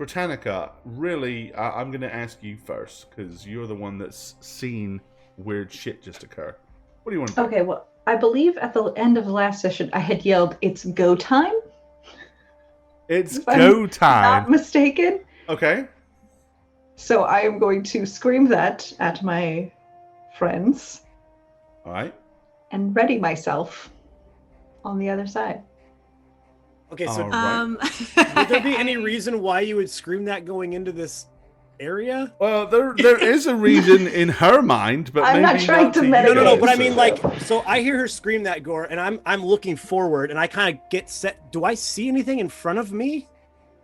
Britannica, really, I'm going to ask you first, because you're the one that's seen weird shit just occur. What do you want to do? Okay, well, I believe at the end of the last session, I had yelled, "It's go time." It's If go I'm time. not mistaken. Okay. So I am going to scream that at my friends All right. and ready myself on the other side. Okay, so All right. would there be any reason why you would scream that going into this area? Well, there is a reason in her mind, but I'm maybe not trying to you mitigate No, guys. but I it. mean, like, so I hear her scream that, Gore, and I'm looking forward, and I kind of get set. Do I see anything in front of me?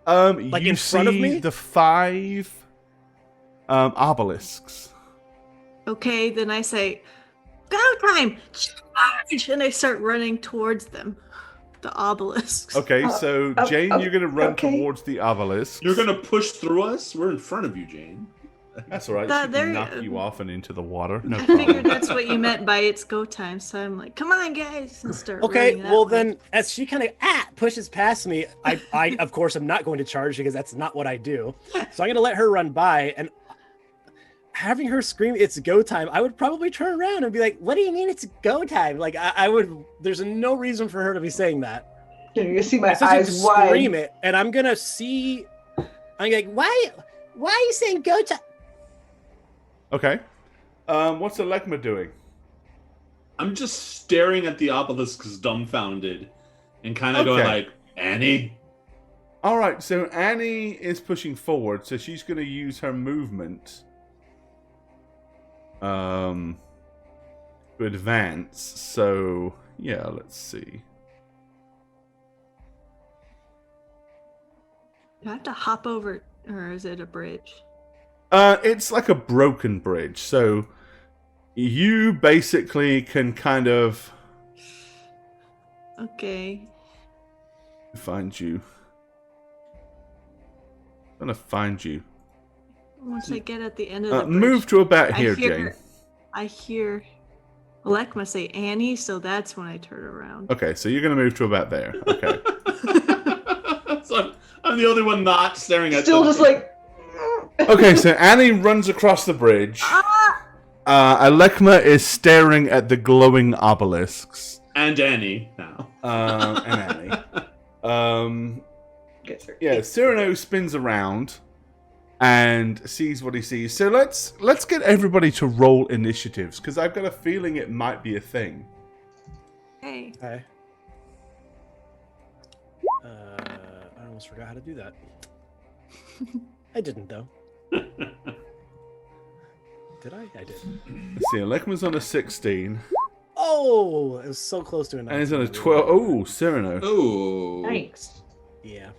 Like you in front of see me? the 5 obelisks. Okay, then I say, "Go time! Charge!" And I start running towards them. The obelisks. Okay, so Jane, you're going to run okay. towards the obelisk. You're gonna push through us? We're in front of you, Jane. That's all right. That- She there- can knock you off and into the water. No I problem. figured that's what you meant by "it's go time," so I'm like, "Come on, guys!" and start. Okay, running that well way. then, as she kind of pushes past me, I of course am not going to charge because that's not what I do. So I'm gonna let her run by, and having her scream "it's go time," I would probably turn around and be like, "What do you mean it's go time?" Like I would. There's no reason for her to be saying that. You're gonna see my So she'd eyes wide. scream it, and I'm gonna see. I'm like, why are you saying go time? Okay. What's Elegma doing? I'm just staring at the obelisks dumbfounded and kind of going Okay. like, Annie? All right, so Annie is pushing forward, so she's going to use her movement to advance. So, yeah, let's see. Do I have to hop over, or is it a bridge? It's like a broken bridge, so you basically can kind of Okay. find you. I'm gonna find you. Once I get at the end of the bridge, Move to about here, hear, Jane. I hear Alekma say Annie, so that's when I turn around. Okay, so you're gonna move to about there. Okay. So I'm the only one not staring at Still them. just like. Okay, so Annie runs across the bridge. Ah! Alekma is staring at the glowing obelisks. And Annie now. And Annie. Yeah, Cyrano spins around and sees what he sees. So let's get everybody to roll initiatives, because I've got a feeling it might be a thing. Hey. Okay. I almost forgot how to do that. I didn't though. Did I? I did. Let's see, Alekma's on a 16. Oh, it was so close to a 19. And he's on a 12. Oh, Cyrano. Oh. Thanks. Yeah.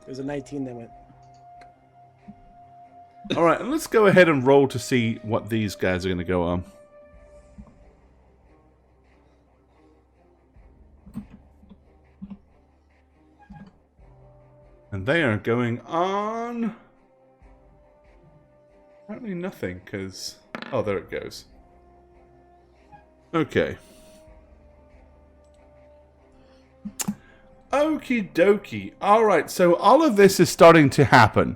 It was a 19 that went. All right, let's go ahead and roll to see what these guys are going to go on. And they are going on... apparently nothing, because... oh, there it goes. Okay. Okie dokie. Alright, so all of this is starting to happen.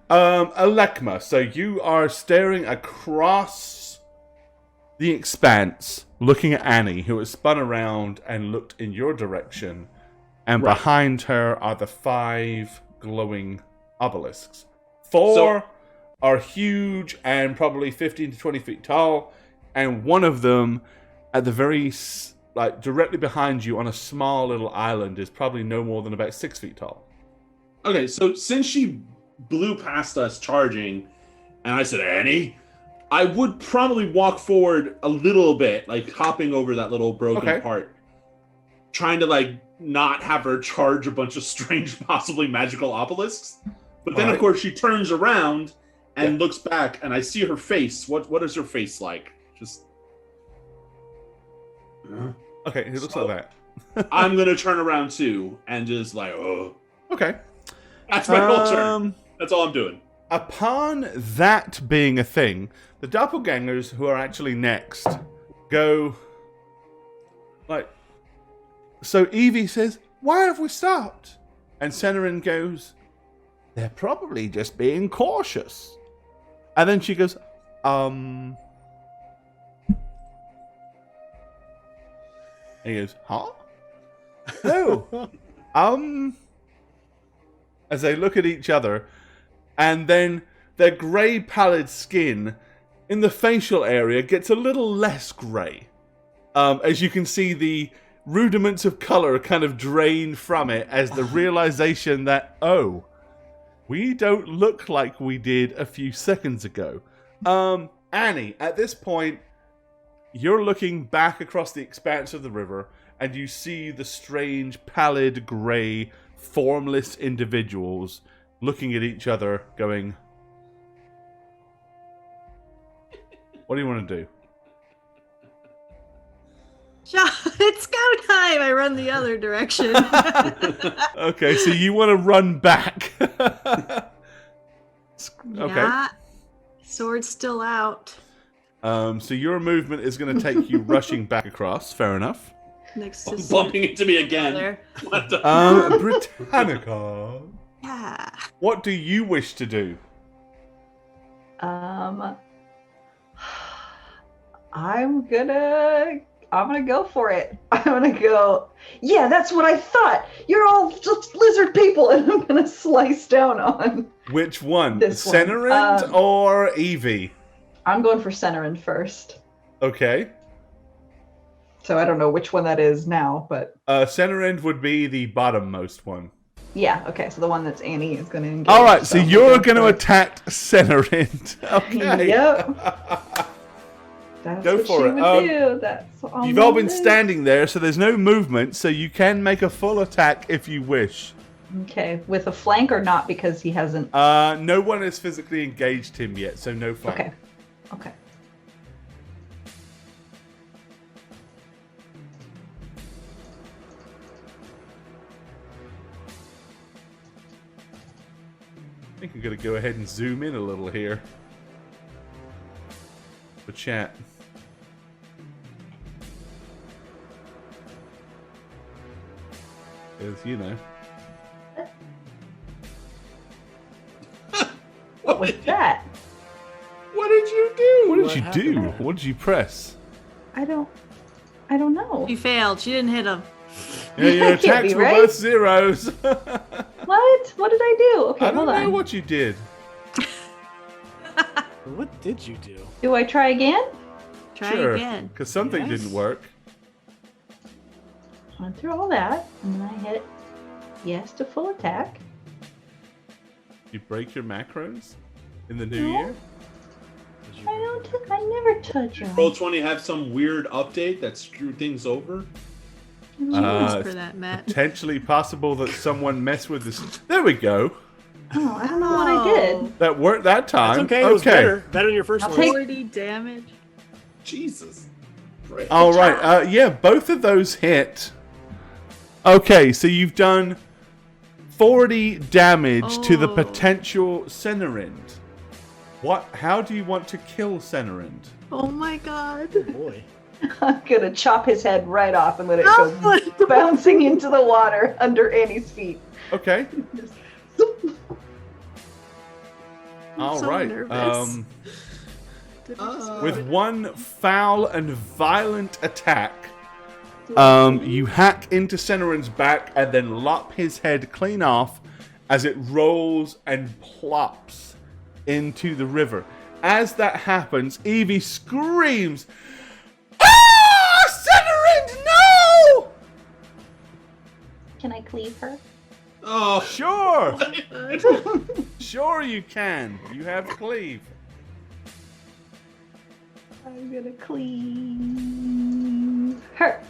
Alekma, so you are staring across the expanse, looking at Annie, who has spun around and looked in your direction. And Right. behind her are the 5 glowing obelisks. 4 are huge and probably 15 to 20 feet tall, and one of them at the very, directly behind you on a small little island is probably no more than about 6 feet tall. Okay, so since she blew past us charging, and I said, Annie, I would probably walk forward a little bit, like hopping over that little broken part, trying to not have her charge a bunch of strange, possibly magical obelisks. But then, of course, she turns around and looks back, and I see her face. What is her face like? Just... Okay, it looks like that. I'm gonna turn around too, and just oh. Okay. That's my whole turn. That's all I'm doing. Upon that being a thing, the doppelgangers who are actually next go so Evie says, "Why have we stopped?" And Senarin goes, they're probably just being cautious. And then she goes, And he goes, huh? No. As they look at each other, and then their grey pallid skin in the facial area gets a little less grey. As you can see the rudiments of color kind of drain from it as the realization that, oh, we don't look like we did a few seconds ago. Annie, at this point, you're looking back across the expanse of the river, and you see the strange, pallid, grey, formless individuals looking at each other, going, what do you want to do? It's go time! I run the other direction. Okay, so you want to run back. Okay. Yeah. Sword's still out. So your movement is going to take you rushing back across. Fair enough. Next to Bumping into me again. There. What the? Britannica. Yeah. What do you wish to do? I'm gonna go for it. I'm gonna go. Yeah, that's what I thought. You're all just lizard people, and I'm gonna slice down on. Which one? This one. Senarind or Evie? I'm going for Senarin first. Okay. So I don't know which one that is now, but Senarind would be the bottommost one. yeah. Okay, so the one that's Annie is gonna engage. All right, so I'm you're going going to for it. attack Senarind. Okay. Yep. That's Go what for she it. would do. That's all You've all been that is. standing there, so there's no movement, so you can make a full attack if you wish. Okay, with a flank or not because he hasn't. No one has physically engaged him yet, so no flank. Okay. Okay. I think I'm going to go ahead and zoom in a little here. For chat. Because, you know. What was that? What did you do? What did What you happened do? there? What did you press? I don't know. She failed. She didn't hit him. Yeah, your That can't attacks be were right. both zeros. What? What did I do? Okay, I don't hold know on. what you did. What did you do? Do I try again? Try Sure, again. because something Yes. didn't work. Went through all that, and then I hit yes to full attack. You break your macros in the new No. year? Did you I don't. I never touch Did them. Roll20 have some weird update that screwed things over? Uh, for that, Matt. Potentially possible that someone messed with this. There we go. Oh, I don't know what I did. That worked that time. That's okay. It was better. Better than your 1st I'll one. take- 40 damage. Jesus. Right. All right. Yeah, both of those hit. Okay, so you've done 40 damage to the Oh. potential Senarind. How do you want to kill Senarind? Oh my god. Boy. I'm gonna chop his head right off and let it Oh go my God. bouncing into the water under Annie's feet. Okay. Zoop. All so right. nervous. With one foul and violent attack, you hack into Senarind's back and then lop his head clean off as it rolls and plops into the river. As that happens, Evie screams, "Ah! Senarind, no!" Can I cleave her? Oh, Sure. Sure you can. You have cleave. I'm gonna cleave her.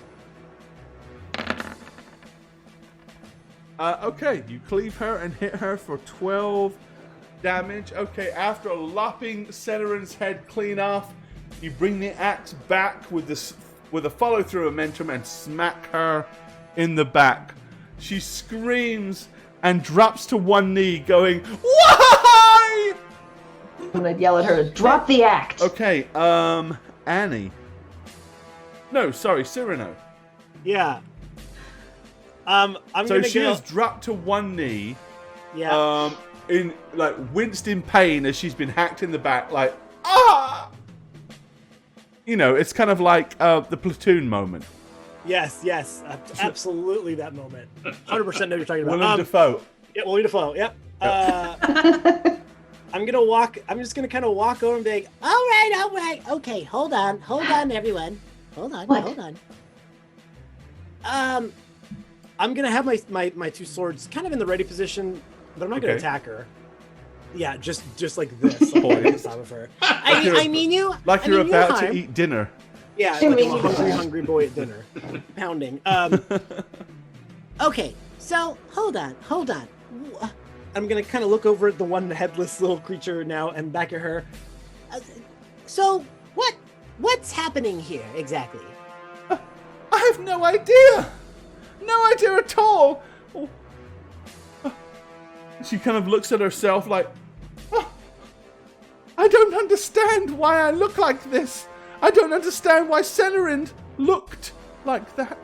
Okay, you cleave her and hit her for 12 damage. Okay, after lopping Senarind's head clean off, you bring the axe back with a follow-through momentum and smack her in the back. She screams and drops to one knee, going, "Why?" I'm gonna yell at her, drop the act! Okay, Annie. No, sorry, Cyrano. Yeah. I'm So gonna she go. has dropped to one knee, Yeah. in like winced in pain as she's been hacked in the back, like ah. You know, it's kind of like the Platoon moment. Yes. Absolutely that moment. 100% know what you're talking about. Willem Dafoe. Yeah, William Dafoe. Yep. I'm gonna walk. I'm just gonna kind of walk over and be like, "All right. Okay, hold on, everyone. Hold on. I'm gonna have my two swords kind of in the ready position, but I'm not gonna Okay. attack her. Yeah, just like this. Like right on top of her. I mean you. Like I you're mean you about to harm. eat dinner. Yeah, You like mean I'm a you hungry boy at dinner, pounding. Okay, so hold on. I'm gonna kind of look over at the one headless little creature now and back at her. So what's happening here exactly? I have no idea. No idea at all. Oh. She kind of looks at herself like, "Oh, I don't understand why I look like this. I don't understand why Senerind looked like that.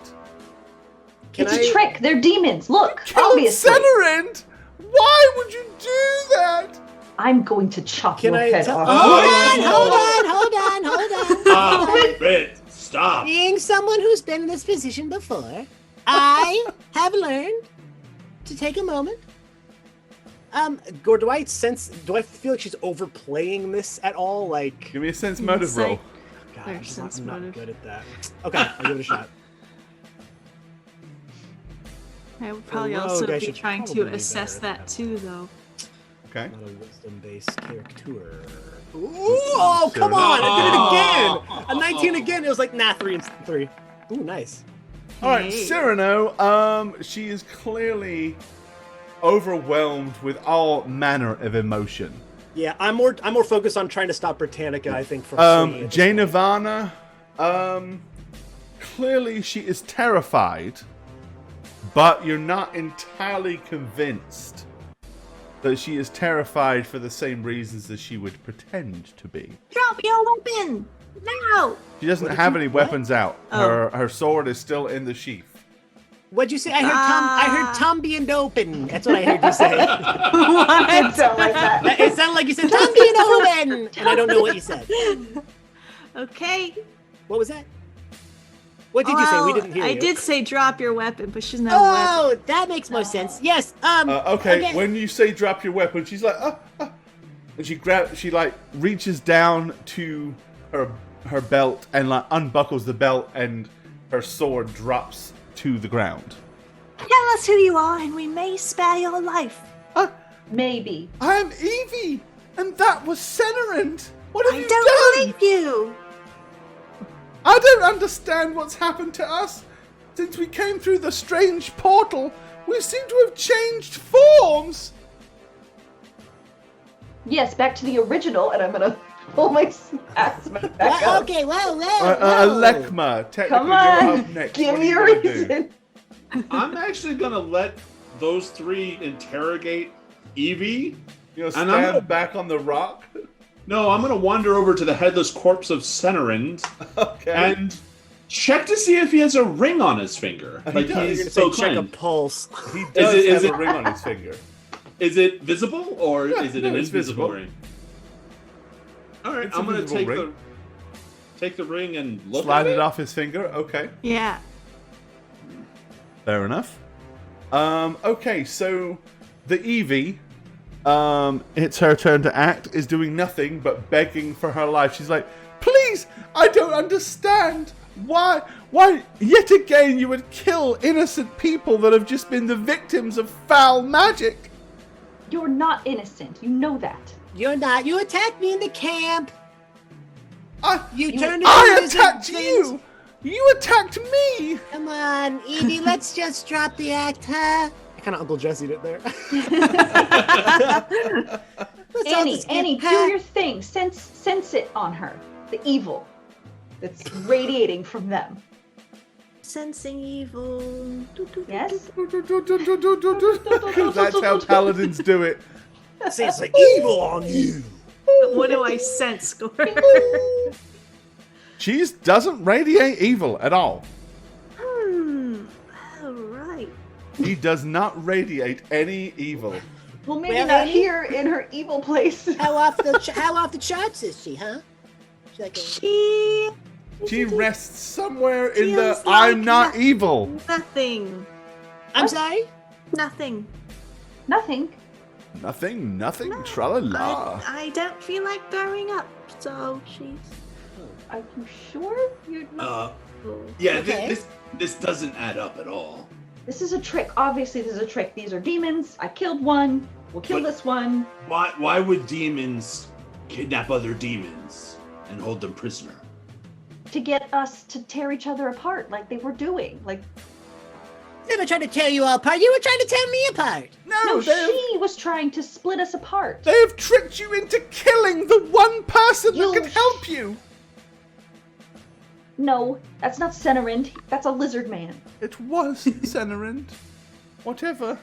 It's a trick. They're demons. Look, Killed obviously. Senerind? Why would you do that? I'm going to chop Can your I head tell- off. Hold on. Stop it! Stop! Being someone who's been in this position before, I have learned to take a moment. Or do I feel like she's overplaying this at all? Like, Give me a sense motive Insight. roll. God, There's I'm just sense not motive. good at that. Okay, I'll give it a shot. I would probably Rogue, also I be should trying probably to be assess better at that too, though. Okay. Not a wisdom-based character. Ooh, oh, come on! I did it again! A 19 again. It was like, nah, 3 and 3. Ooh, nice. All right, Hey. Cyrano, she is clearly overwhelmed with all manner of emotion. Yeah, I'm more focused on trying to stop Britannica, I think, from fleeing at this Jane point. Ivana, clearly she is terrified, but you're not entirely convinced that she is terrified for the same reasons that she would pretend to be. Drop your weapon now! She doesn't What did have you- any what? weapons out. Oh. Her sword is still in the sheath. What'd you say? I heard Tom being open. That's what I heard you say. It sound like that. It sounded like you said Tom being open, and I don't know what you said. Okay. What was that? What did you say? We Well, didn't hear I you. did say drop your weapon, but she's not a weapon. Oh, that makes more sense. Yes. Okay, when you say drop your weapon, she's like, and she like reaches down to her belt and like unbuckles the belt, and her sword drops to the ground. Tell us who you are, and we may spare your life. Maybe. I am Evie, and that was Senerind. What have I you don't done? believe you. I don't understand what's happened to us. Since we came through the strange portal, we seem to have changed forms. Yes, back to the original, and I'm gonna pull my axe back up. Okay. Whoa. Alekma, technically Come you're on, up next. give What me a are you gonna do? reason. I'm actually gonna let those three interrogate Evie. You know, And I'm stand gonna- back on the rock. No, I'm gonna wander over to the headless corpse of Senerind Okay. and check to see if he has a ring on his finger. Like does. You're he's gonna so say check a cleansed. pulse. he does is have it- a ring on his finger. Is it visible or Yeah, is it no, an it's invisible visible. ring? All right, It's a I'm gonna visible take the ring and look Slide at it off his finger. Okay. Yeah. Fair enough. Okay, so the Evie, it's her turn to act, is doing nothing but begging for her life. She's like, please, I don't understand. Why yet again you would kill innocent people that have just been the victims of foul magic? You're not innocent. You know that. You're not. You attacked me in the camp. You turned into I lizard attacked things. you! You attacked me! Come on, Evie, let's just drop the act, huh? I kind of Uncle Jesse'd it there. Let's all just get Annie, do back. your thing. Sense it on her. The evil that's radiating from them. Sensing evil. Yes? Because that's how paladins do it. Say it's like evil on you. What do I sense, Score? She doesn't radiate evil at all. All right. He does not radiate any evil. Well, maybe Well, not Annie? here in her evil place. How off the charts is she, huh? She's like She rests somewhere in Feels the like I'm not nothing. evil. Nothing. I'm What? sorry? Nothing. Nothing. Nothing, tra-la-la. I don't feel like growing up, so she's. Are you sure you're not? Yeah, Okay. this doesn't add up at all. This is a trick. Obviously, this is a trick. These are demons. I killed one. We'll kill But- this one. Why would demons kidnap other demons and hold them prisoner? To get us to tear each other apart like they were doing. Like, Never tried to tear you all apart. You were trying to tear me apart. no, they've, she was trying to split us apart. they've tricked you into killing the one person that You- can help you. No, that's not Senarind. That's a lizard man. It was Senarind. Whatever.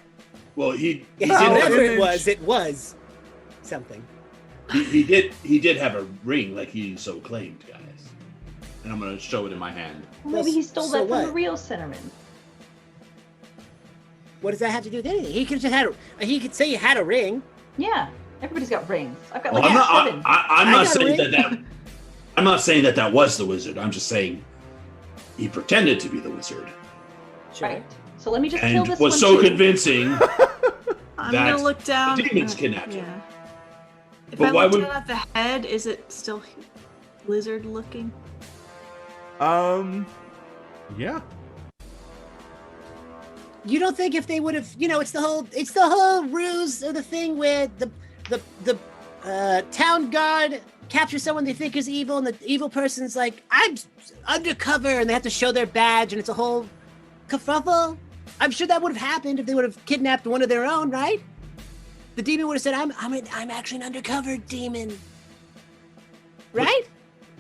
Well, he Yes, No, whatever image. it was something. did have a ring like he so claimed, guys. And I'm gonna show it in my hand. Well, maybe he stole so that from the what? real Senarind. What does that have to do with anything? He could just he could say he had a ring. Yeah, everybody's got rings. I've got Well, like I'm 7. I'm I not got a saying ring. that I'm not saying that was the wizard. I'm just saying he pretended to be the wizard Sure. Right. So let me just kill and this was one so too. convincing. I'm That gonna look down. the demons kidnapped her. Yeah. If But I why look would- down at the head, is it still lizard looking? Yeah. You don't think if they would have, it's the whole ruse or the thing where the town guard captures someone they think is evil, and the evil person's like, I'm undercover, and they have to show their badge, and it's a whole kerfuffle. I'm sure that would have happened if they would have kidnapped one of their own, right? The demon would have said, I'm actually an undercover demon, right?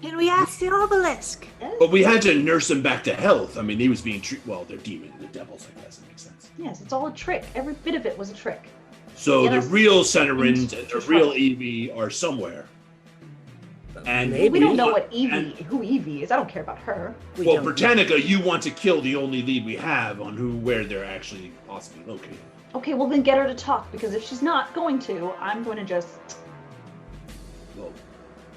Can we ask the obelisk? But we had to nurse him back to health. I mean, he was being treated. Well, they're demons, they're devils. I guess it makes sense. Yes, it's all a trick. Every bit of it was a trick. So Yes. the real Senarind and the Into real trouble. Evie are somewhere. And Maybe. We don't know want- what and- who Evie is. I don't care about her. We Well, don't know. Britannica, you want to kill the only lead we have on where they're actually possibly located. Okay, well then get her to talk, because if she's not going to, I'm going to just... Well,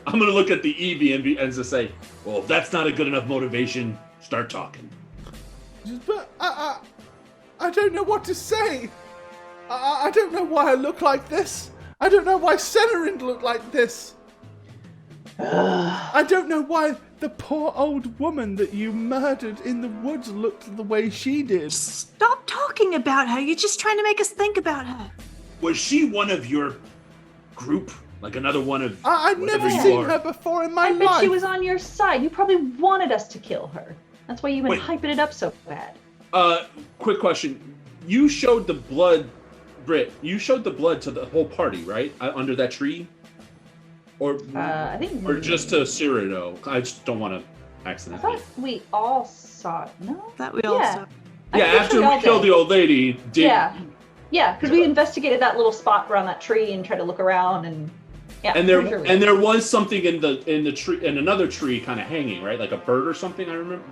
I'm gonna look at the Evie and just say, well, if that's not a good enough motivation, start talking. But I don't know what to say. I don't know why I look like this. I don't know why Senarind looked like this. I don't know why the poor old woman that you murdered in the woods looked the way she did. Stop talking about her. You're just trying to make us think about her. Was she one of your group? Like another one of I'd whatever never you seen are? her before in my I bet life. she was on your side. You probably wanted us to kill her. That's why you've been Wait. hyping it up so bad. Quick question. You showed the blood, Britt. You showed the blood to the whole party, right? Under that tree? Or I think... or just to Cyrano? I just don't want to I accidentally. thought we all saw it. No? That we all Yeah. saw. I Yeah, think after all we killed did. the old lady, did Yeah. Yeah, because we investigated that little spot around that tree and tried to look around and... Yeah, and pretty sure we there did. was something in the tree, in another tree, kind of hanging, right, like a bird or something. I remember.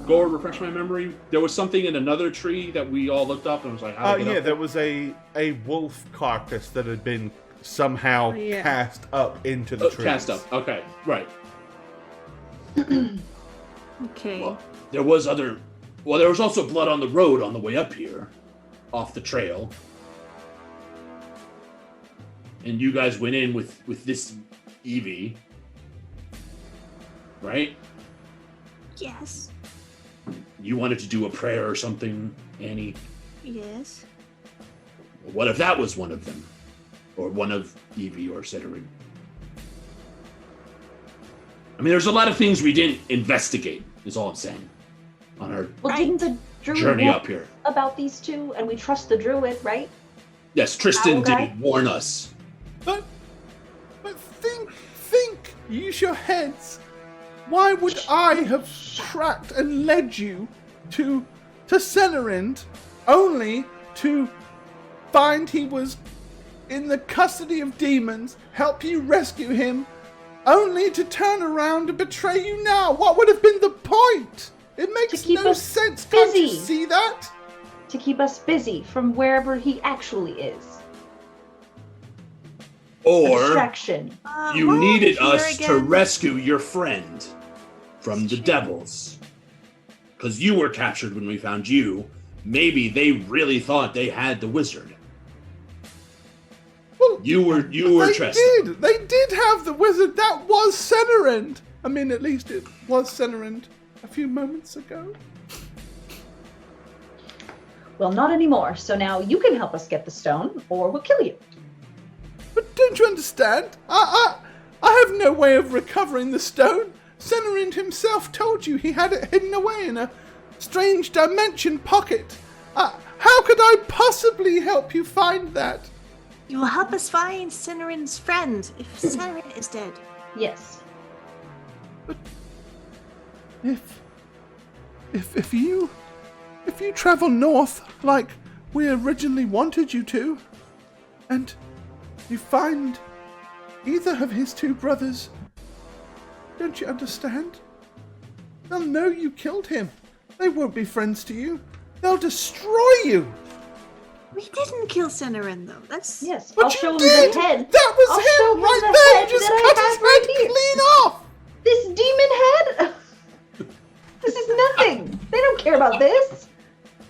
Go refresh my memory. There was something in another tree that we all looked up and was like, how do I get Yeah, up there was a wolf carcass that had been somehow Oh, yeah. cast up into the trees. cast up. Okay, right. Okay. Well, there was also blood on the road on the way up here, off the trail. And you guys went in with this Evie, right? Yes. You wanted to do a prayer or something, Annie. Yes. What if that was one of them? Or one of Evie or Cedric? I mean, there's a lot of things we didn't investigate, is all I'm saying, on our Well, Right. didn't the druid journey warn up here. about these two? And we trust the druid, right? Yes, Tristan Owl guy? did warn us. But think, use your heads. Why would I have tracked and led you to Senarind only to find he was in the custody of demons, help you rescue him, only to turn around and betray you now? What would have been the point? It makes keep no us sense. Can't you busy. see that? to keep us busy from wherever he actually is. A Or distraction. you why are needed we here us to again? rescue your friend from the devils. Because you were captured when we found you. Maybe they really thought they had the wizard. Well, You were they trusted. They did have the wizard. That was Senerind. I mean, at least it was Senerind a few moments ago. Well, not anymore. So now you can help us get the stone, or we'll kill you. But don't you understand? I have no way of recovering the stone. Senerind himself told you he had it hidden away in a strange dimension pocket. How could I possibly help you find that? You will help us find Cinerin's friend if Cinerin is dead. Yes. But if you travel north like we originally wanted you to, and you find either of his two brothers, don't you understand? They'll know you killed him. They won't be friends to you. They'll destroy you. We didn't kill Cinerin, though. That's Yes. But I'll you show him did. the head. That was I'll show him him right the there. head You just that I cut have his head right here. clean off. This demon head? This is nothing. They don't care about this.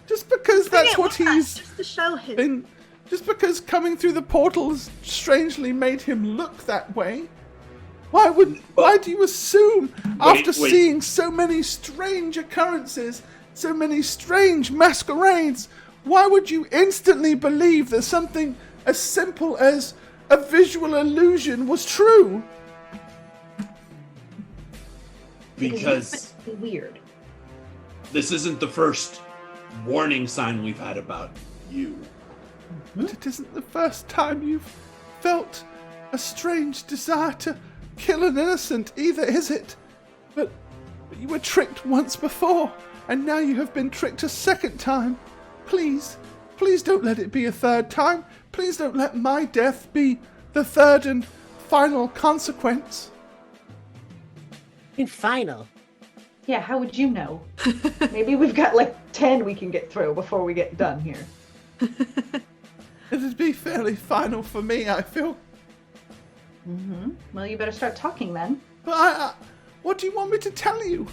Just because Bring that's it what with us, he's just to show him. been. Just because coming through the portals strangely made him look that way. Why do you assume, after wait. seeing so many strange occurrences, so many strange masquerades, why would you instantly believe that something as simple as a visual illusion was true? Because it's weird. this isn't the first warning sign we've had about you. But it isn't the first time you've felt a strange desire to kill an innocent either, is it? But you were tricked once before, and now you have been tricked a second time. Please don't let it be a third time. Please don't let my death be the third and final consequence. In final. Yeah, how would you know? Maybe we've got like 10 we can get through before we get done here. It'd be fairly final for me, I feel. Mm-hmm. Well, you better start talking then. But what do you want me to tell you?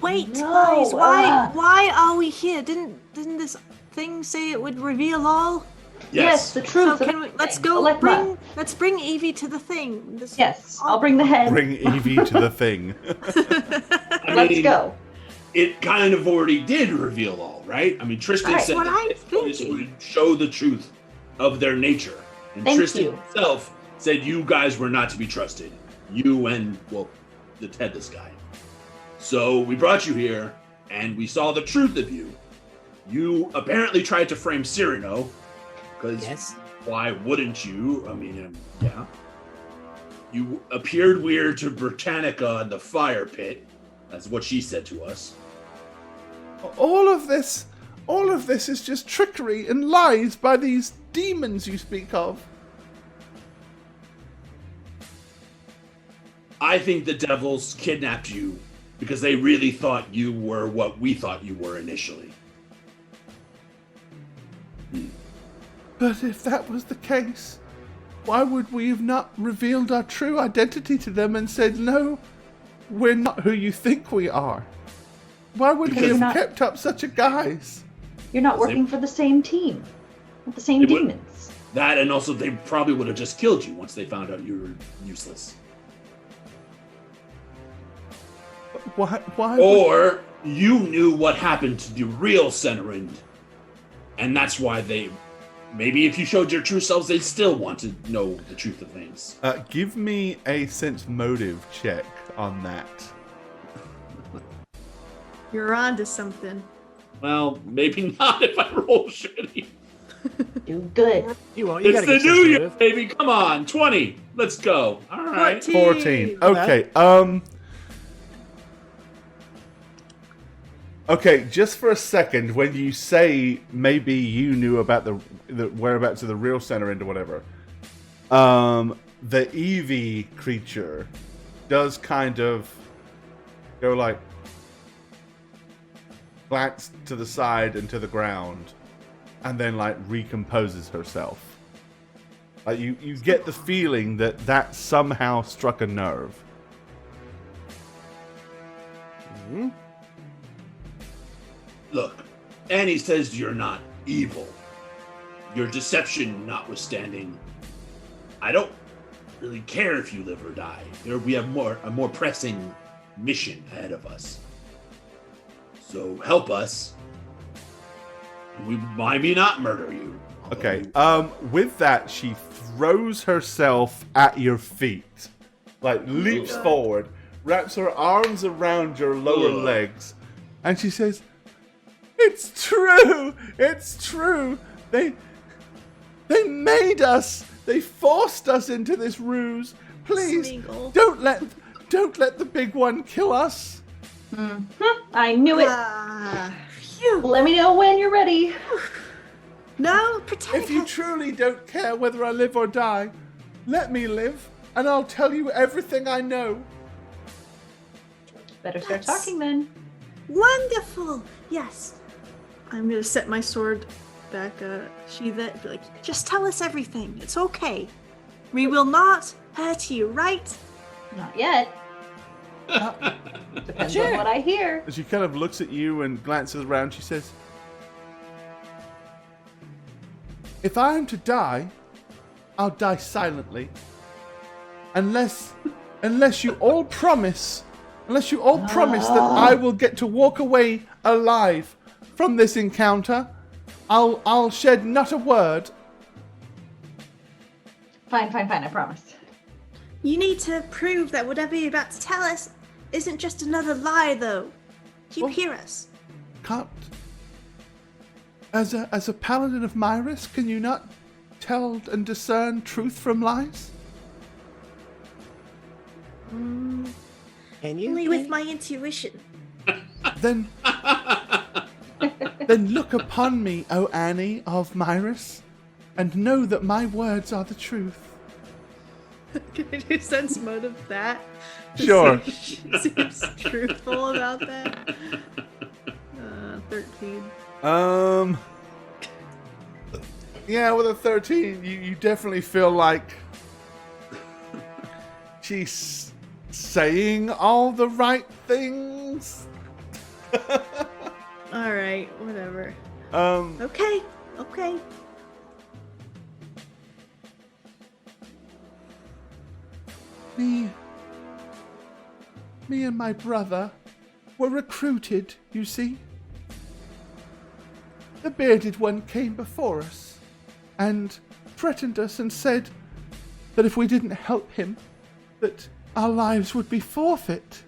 Wait, No, guys, why are we here? Didn't this thing say it would reveal all? Yes, the So truth. can we, let's go Elecma. let's bring Evie to the thing. Yes, I'll bring the head. Bring Evie to the thing. Let's go. It kind of already did reveal all, right? I mean, Tristan Right. said What that I'm this place thinking. would show the truth of their nature. And Thank Tristan you. himself said you guys were not to be trusted. You and, well, the Tedless guy. So we brought you here, and we saw the truth of you. You apparently tried to frame Cyrano, because Yes. why wouldn't you? I mean, yeah. You appeared weird to Britannica in the fire pit. That's what she said to us. All of this is just trickery and lies by these demons you speak of. I think the devils kidnapped you because they really thought you were what we thought you were initially. But if that was the case, why would we have not revealed our true identity to them and said, no, we're not who you think we are? Why would we Because have not- kept up such a guise? You're not Because working for the same team. With the same They would- demons. That, and also they probably would have just killed you once they found out you were useless. Why Or you knew what happened to the real Senerind, and that's why they... Maybe if you showed your true selves, they'd still want to know the truth of things. give me a sense motive check on that. You're on to something. Well, maybe not if I roll shitty. Do good. You won't. You It's gotta the get new sense year, motive. baby. Come on, 20. Let's go. All right. 14. Okay. Okay, Okay, just for a second, when you say maybe you knew about the whereabouts of the real Senerind or whatever, the Evie creature does kind of go like, glanced to the side and to the ground, and then like recomposes herself. Like you get the feeling that somehow struck a nerve. Hmm? Look, Annie says you're not evil. Your deception notwithstanding, I don't really care if you live or die. We have a more pressing mission ahead of us. So help us. We maybe not murder you. Okay. With that, she throws herself at your feet, like leaps forward, wraps her arms around your lower legs, and she says, "It's true. It's true. They made us. They forced us into this ruse. Please, Smeagol. don't let the big one kill us." I knew it. Phew. Let me know when you're ready. No, pretend. If you truly don't care whether I live or die, let me live, and I'll tell you everything I know. Better start That's- talking then. Wonderful. Yes. I'm gonna set my sword back, sheath it, be like, just tell us everything. It's okay. We will not hurt you, right? Not yet. Depends on what I hear. As she kind of looks at you and glances around, she says, "If I am to die, I'll die silently. Unless you all promise that I will get to walk away alive from this encounter, I'll shed not a word." Fine, I promise. You need to prove that whatever you're about to tell us isn't just another lie, though. Do you hear us? Can't. As a paladin of Myris, can you not tell and discern truth from lies? Can you? Only with my intuition. Then look upon me, O Annie of Myris, and know that my words are the truth. Can I do sense motive that? Sure. Seems truthful about that. 13. Yeah, with a 13, you definitely feel like she's saying all the right things. Alright, whatever. Okay. Okay. Me and my brother were recruited, you see. The bearded one came before us and threatened us and said that if we didn't help him, that our lives would be forfeit.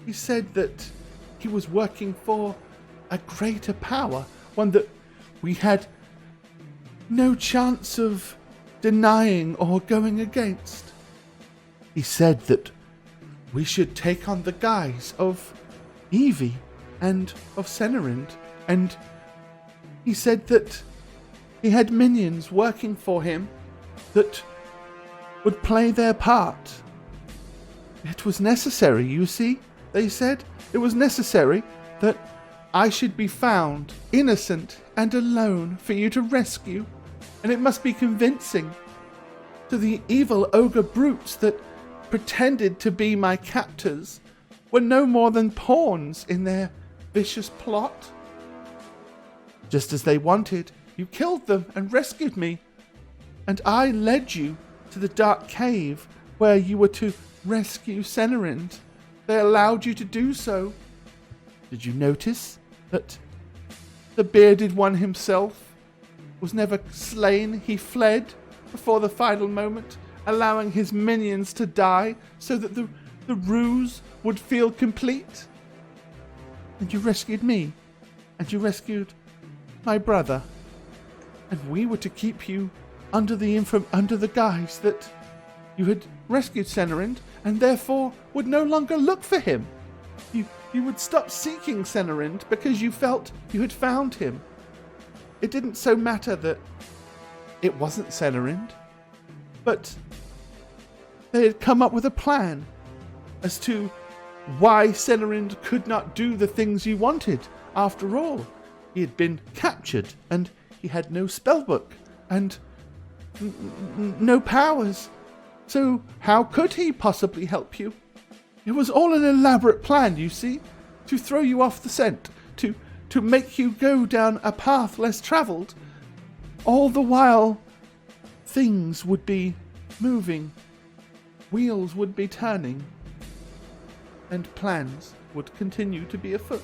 He said that he was working for a greater power, one that we had no chance of denying or going against. He said that we should take on the guise of Evie and of Senerind, and he said that he had minions working for him that would play their part. It was necessary, you see, they said. It was necessary that I should be found innocent and alone for you to rescue, and it must be convincing to the evil ogre brutes that pretended to be my captors were no more than pawns in their vicious plot. Just as they wanted, you killed them and rescued me, and I led you to the dark cave where you were to rescue Senerind. They allowed you to do so. Did you notice that the bearded one himself was never slain? He fled before the final moment, allowing his minions to die so that the ruse would feel complete. And you rescued me, and you rescued my brother, and we were to keep you under the guise that you had rescued Senerind, and therefore would no longer look for him. You would stop seeking Senerind because you felt you had found him. It didn't so matter that it wasn't Senerind, but they had come up with a plan as to why Senarind could not do the things you wanted. After all, he had been captured, and he had no spellbook, and no powers. So how could he possibly help you? It was all an elaborate plan, you see, to throw you off the scent, to make you go down a path less traveled. All the while, things would be moving, wheels would be turning, and plans would continue to be afoot.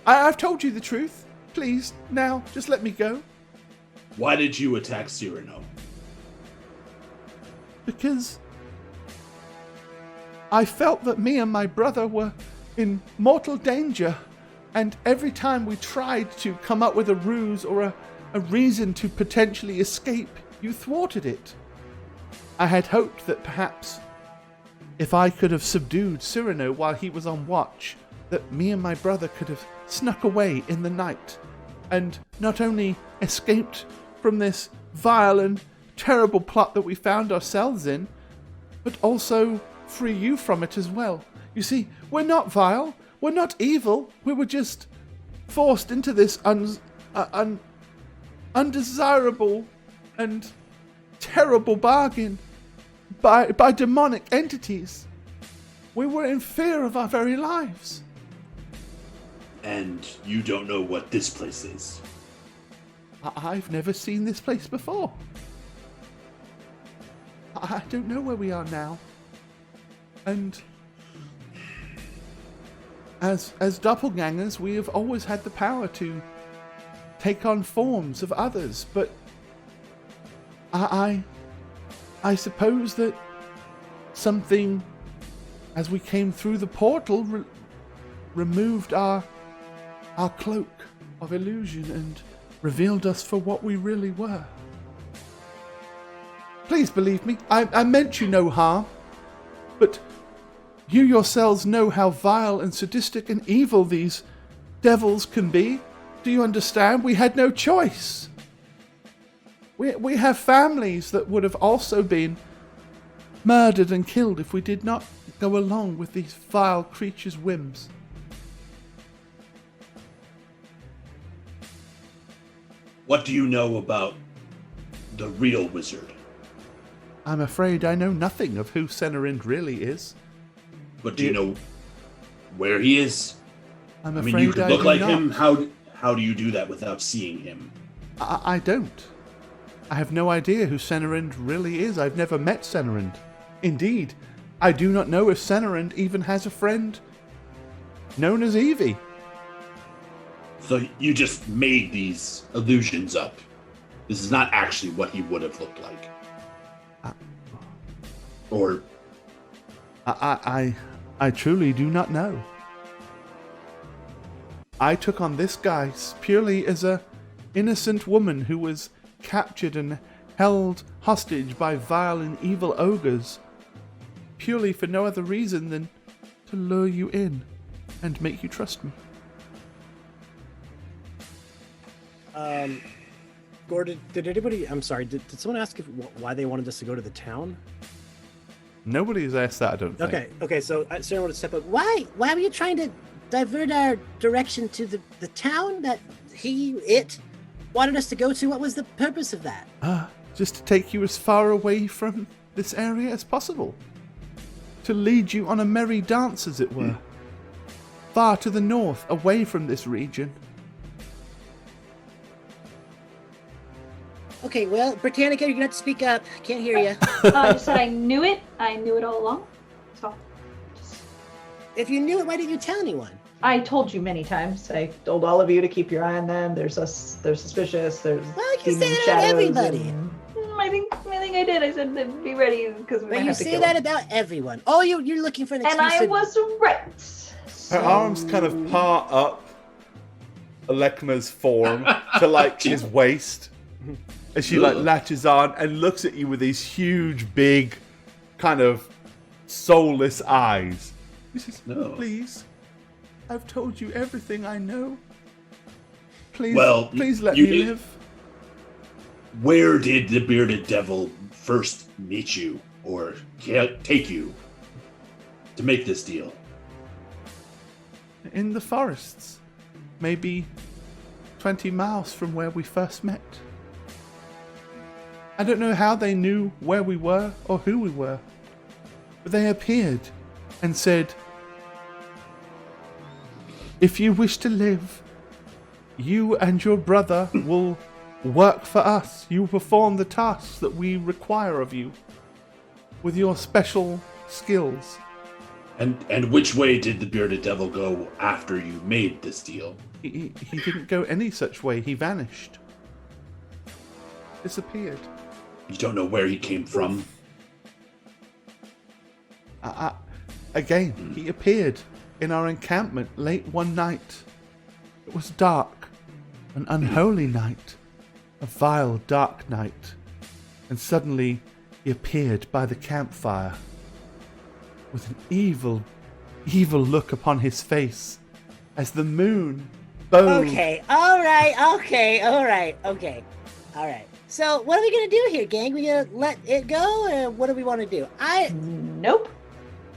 I've told you the truth. Please, now, just let me go. Why did you attack Cyrano? Because I felt that me and my brother were in mortal danger, and every time we tried to come up with a ruse or a reason to potentially escape, you thwarted it. I had hoped that perhaps if I could have subdued Cyrano while he was on watch, that me and my brother could have snuck away in the night, and not only escaped from this vile and terrible plot that we found ourselves in, but also free you from it as well. You see, we're not vile, we're not evil, we were just forced into this undesirable and terrible bargain by demonic entities. We were in fear of our very lives. And you don't know what this place is? I've never seen this place before. I don't know where we are now. And as doppelgangers, we have always had the power to take on forms of others, but I suppose that something, as we came through the portal, removed our cloak of illusion and revealed us for what we really were. Please believe me, I meant you no harm, but you yourselves know how vile and sadistic and evil these devils can be. Do you understand? We had no choice. We have families that would have also been murdered and killed if we did not go along with these vile creatures' whims. What do you know about the real wizard? I'm afraid I know nothing of who Senarind really is. But do you know where he is? I mean, you could look like not. him. How do you do that without seeing him? I don't. I have no idea who Senarind really is. I've never met Senarind. Indeed, I do not know if Senarind even has a friend known as Evie. So you just made these illusions up. This is not actually what he would have looked like. Or... I truly do not know. I took on this guy purely as a innocent woman who was captured and held hostage by vile and evil ogres, purely for no other reason than to lure you in and make you trust me. Gordon, did anybody... I'm sorry, did someone ask why they wanted us to go to the town? Nobody's asked that, I don't think. Okay, so Sarah wanted to step up. Why were you trying to divert our direction to the town that it wanted us to go to? What was the purpose of that? Just to take you as far away from this area as possible. To lead you on a merry dance, as it were. Far to the north, away from this region. Okay, well, Britannica, you're gonna have to speak up. Can't hear you. I just said I knew it. I knew it all along. So, If you knew it, why didn't you tell anyone? I told you many times. I told all of you to keep your eye on them. They're suspicious. There's Well, you demon say that about shadows everybody. and- I think I did. I said that be ready because we But might you have to say kill that them. about everyone. Oh, you're looking for an excuse. And I to- was right. Her arms kind of part up Alekma's form to like his waist as she like latches on and looks at you with these huge, big, kind of soulless eyes. She says, No. Please, I've told you everything I know. Please, Well, please let you me did- live. Where did the bearded devil first meet you? or take you to make this deal? In the forests. Maybe 20 miles from where we first met. I don't know how they knew where we were or who we were. But they appeared and said, if you wish to live, you and your brother will work for us. You will perform the tasks that we require of you with your special skills. And which way did the bearded devil go after you made this deal? He didn't go any such way. He vanished. Disappeared. You don't know where he came from? Again, he appeared in our encampment late one night. It was dark, an unholy night, a vile, dark night. And suddenly he appeared by the campfire with an evil, evil look upon his face as the moon bowed. Okay, all right. So what are we gonna do here, gang? We gonna let it go, or what do we want to do? Nope.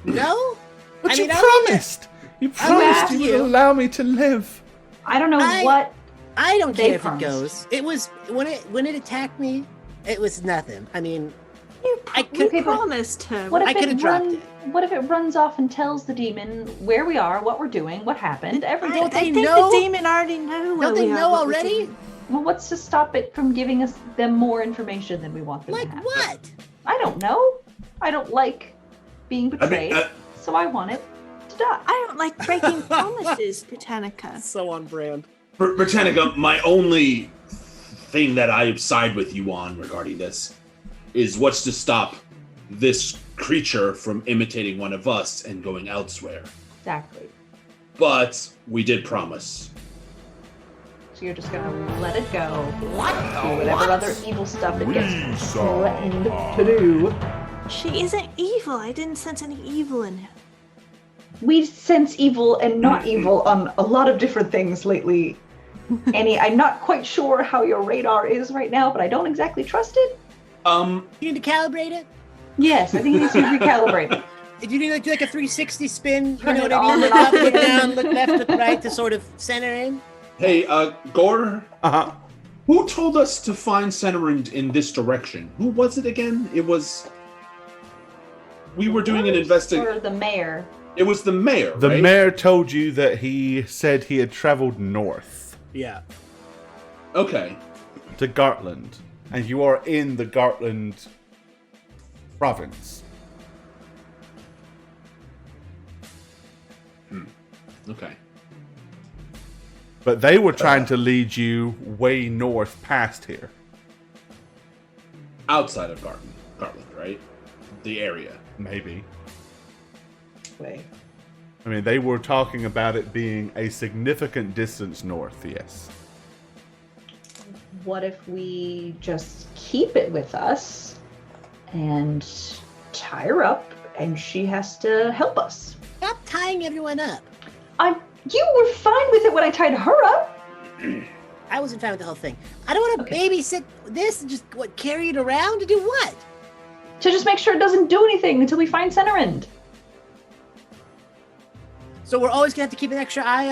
No. But you I'm promised! You promised you would allow me to live. I don't know what. I don't They care if promised. it goes. It was when it attacked me. It was nothing. I mean, I You could promised her. What if I could have dropped it. What if it runs off and tells the demon where we are, what we're doing, what happened, everything? Don't I they think know? the demon already know. Where Don't they we are, know what we're already? doing. Well, what's to stop it from giving them more information than we want them Like to have? what? I don't know. I don't like being betrayed, so I want it to die. I don't like breaking promises, Britannica. So on brand. Britannica, my only thing that I side with you on regarding this is what's to stop this creature from imitating one of us and going elsewhere. Exactly. But we did promise. So you're just gonna let it go. Do whatever other evil stuff it gets threatened to do. She isn't evil. I didn't sense any evil in her. We sense evil and not evil on a lot of different things lately. Annie, I'm not quite sure how your radar is right now, but I don't exactly trust it. You need to calibrate it. Yes, I think it needs to be recalibrated. If you need to do like a 360 spin, Turn you know it what I mean? on Look and up, off look again. down, look left, look right to sort of center in. Hey, Gore, Uh-huh. who told us to find Centerend in this direction? Who was it again? It was... We were doing an investigation. Or the mayor. It was the mayor, The right? mayor told you that he said he had traveled north Yeah. Okay. to Gartland, and you are in the Gartland province. Okay. But they were trying to lead you way north past here. Outside of Gartland, right? The area. Maybe. Wait. I mean, they were talking about it being a significant distance north, yes. What if we just keep it with us and tie her up and she has to help us? Stop tying everyone up. You were fine with it when I tied her up. I wasn't fine with the whole thing. I don't want to babysit this and just carry it around to do what? To just make sure it doesn't do anything until we find Centerend. So we're always gonna have to keep an extra eye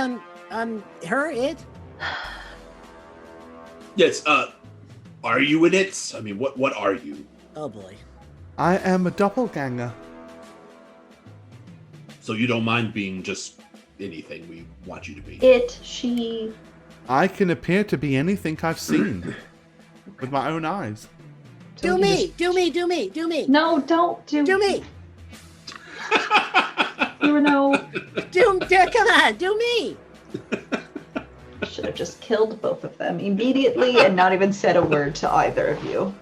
on her. Yes, are you in it? I mean, what are you? Oh boy. I am a doppelganger. So you don't mind being just anything we want you to be? It, she... I can appear to be anything I've seen with my own eyes. So Do me. No, don't do... Do me. You know, Come on, do me. should have just killed both of them immediately and not even said a word to either of you.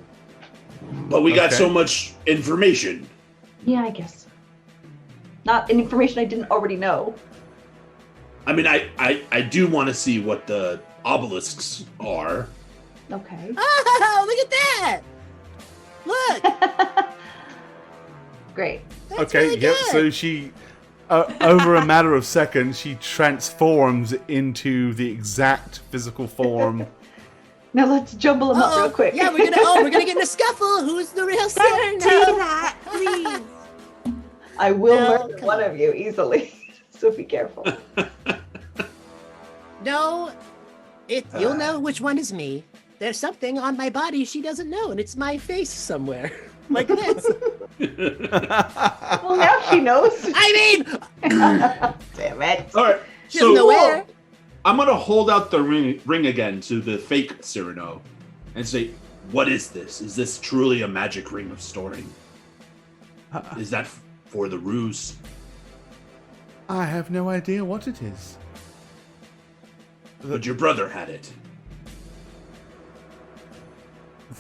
But we got Okay. so much information. Yeah, I guess. Not information I didn't already know. I mean, I do want to see what the obelisks are. Okay. Oh, look at that. Look. Great. That's Okay, really yep, good. so she, over a matter of seconds, she transforms into the exact physical form Now let's jumble them up real quick. Yeah, we're gonna get in a scuffle. Who's the real Don't do Cyrano? that, please. I will No, murder come one on. of you easily. So be careful. No, you'll know which one is me. There's something on my body she doesn't know, and it's my face somewhere, like this. Well, now she knows. I mean, Damn it. All right. she doesn't know where. I'm gonna hold out the ring again to the fake Cyrano and say, "What is this? Is this truly a magic ring of storing? Is that for the ruse?" I have no idea what it is. But your brother had it.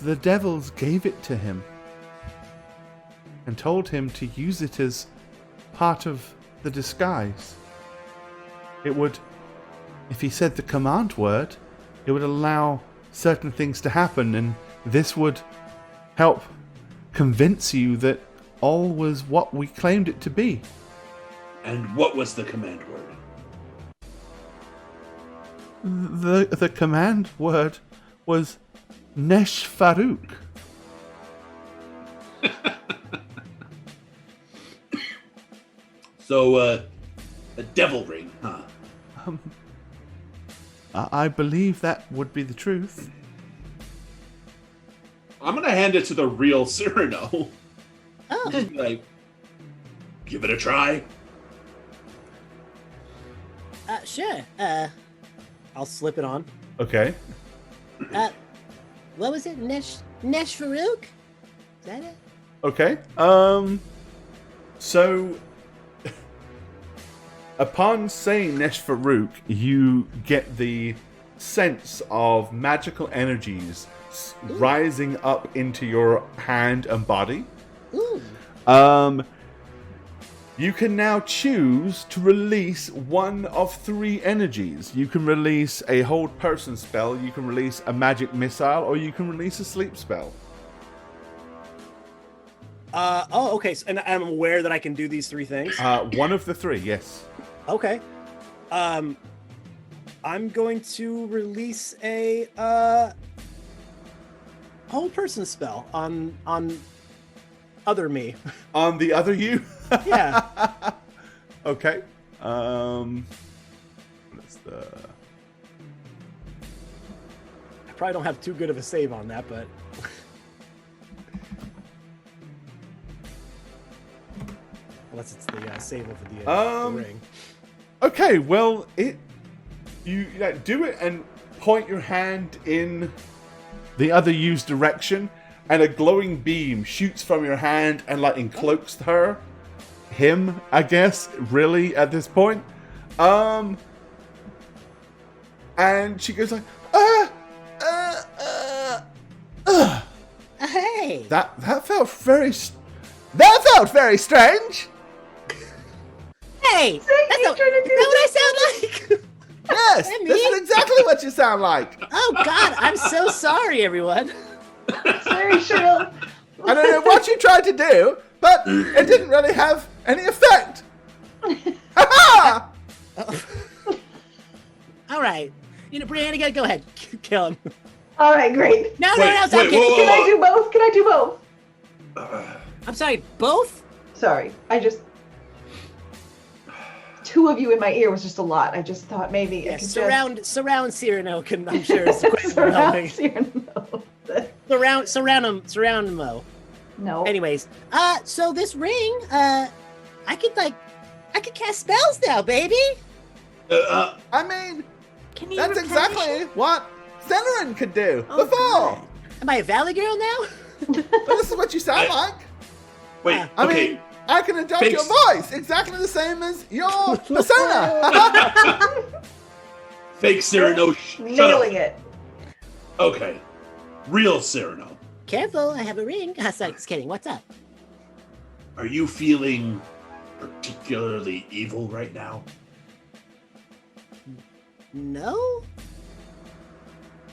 The devils gave it to him and told him to use it as part of the disguise. It would, if he said the command word, it would allow certain things to happen, and this would help convince you that all was what we claimed it to be. And what was the command word? The command word was Nesh Farouk. So, a devil ring, huh? I believe that would be the truth. I'm gonna hand it to the real Cyrano. Oh, Just be like, give it a try. sure. I'll slip it on. Okay. What was it? Nesh Farouk? Is that it? Okay. So upon saying Nesh Farouk, you get the sense of magical energies rising up into your hand and body. Ooh. You can now choose to release one of 3 energies. You can release a hold person spell, you can release a magic missile, or you can release a sleep spell. Okay. And I'm aware that I can do these 3 things. One of the 3, yes. Okay. I'm going to release a whole person spell on other me. On the other you? Yeah. Okay. What's the... I probably don't have too good of a save on that, but unless it's the save over the ring. Okay, well, you do it and point your hand in the other you's direction, and a glowing beam shoots from your hand and like encloaks him, I guess, really at this point. And she goes like, Hey. That felt very strange. Hey. That's not what I sound like. Yes, Hey, this me? is exactly what you sound like. Oh God, I'm so sorry, everyone. Very shrill. I don't know what you tried to do, but it didn't really have any effect. Ha-ha! All right. Brianna, go ahead. Kill him. All right, great. No, Wait, stop wait, kidding. whoa, Can I do both? Can I do both? I'm sorry, both? Sorry, two of you in my ear was just a lot. I just thought maybe I could Surround Cyrano, I'm sure is quick just helping. surround him. Surround him, Mo. No. Anyways, so this ring, I could cast spells now, baby. I mean, Can you that's replenish exactly it? what Celerin could do Oh, before. good. Am I a Valley girl now? But this is what you sound like. Wait, I okay. mean, I can adopt Fake- your voice exactly the same as your persona. Fake Cyrano, shut Nailing up. it. Okay. Real Cyrano. Careful, I have a ring. Sorry, just kidding. What's up? Are you feeling particularly evil right now? No?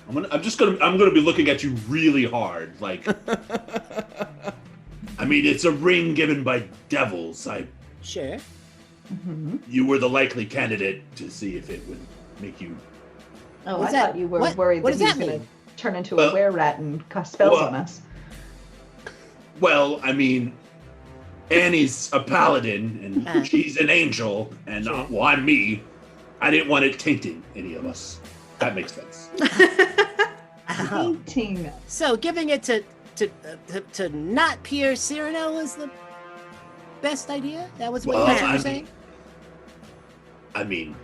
I'm gonna be looking at you really hard. Like, I mean, it's a ring given by devils. Sure. You were the likely candidate to see if it would make you. Oh, What's I that? thought you were What- worried what that does he was that going mean? to turn into a were-rat and cast spells on us. Well, I mean, Annie's a paladin, and she's an angel, and I'm me. I didn't want it tainting any of us. That makes sense. Tainting. So giving it to not Pierre Cyrano was the best idea? That was what you guys were saying? I mean...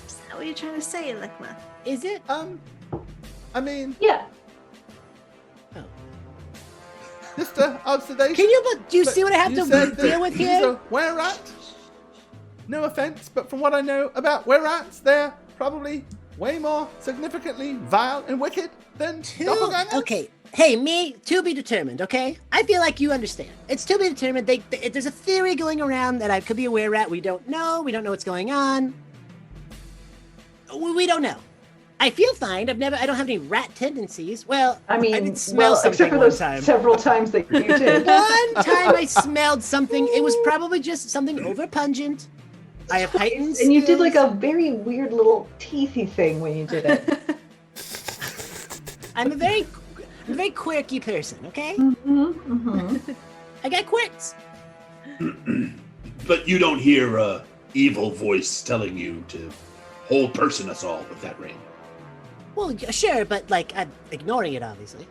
Is that what you're trying to say, Lekma? Is it? I mean... Yeah. Just an observation. Do you see what I have to deal with here? He's a were-rat. No offense, but from what I know about were-rats, they're probably way more significantly vile and wicked than doppelgangers. Okay. Hey, me, to be determined, okay? I feel like you understand. It's to be determined. There's a theory going around that I could be a were-rat. We don't know. We don't know what's going on. We don't know. I feel fine. I don't have any rat tendencies. Well, I mean, I did smell something except for those several times that you did. One time I smelled something. It was probably just something overpungent. I have heightened skills. And you did like a very weird little teethy thing when you did it. I'm a very quirky person, okay? I got quirks. But you don't hear a evil voice telling you to whole person us all with that ring. Well, sure, but like I'm ignoring it, obviously.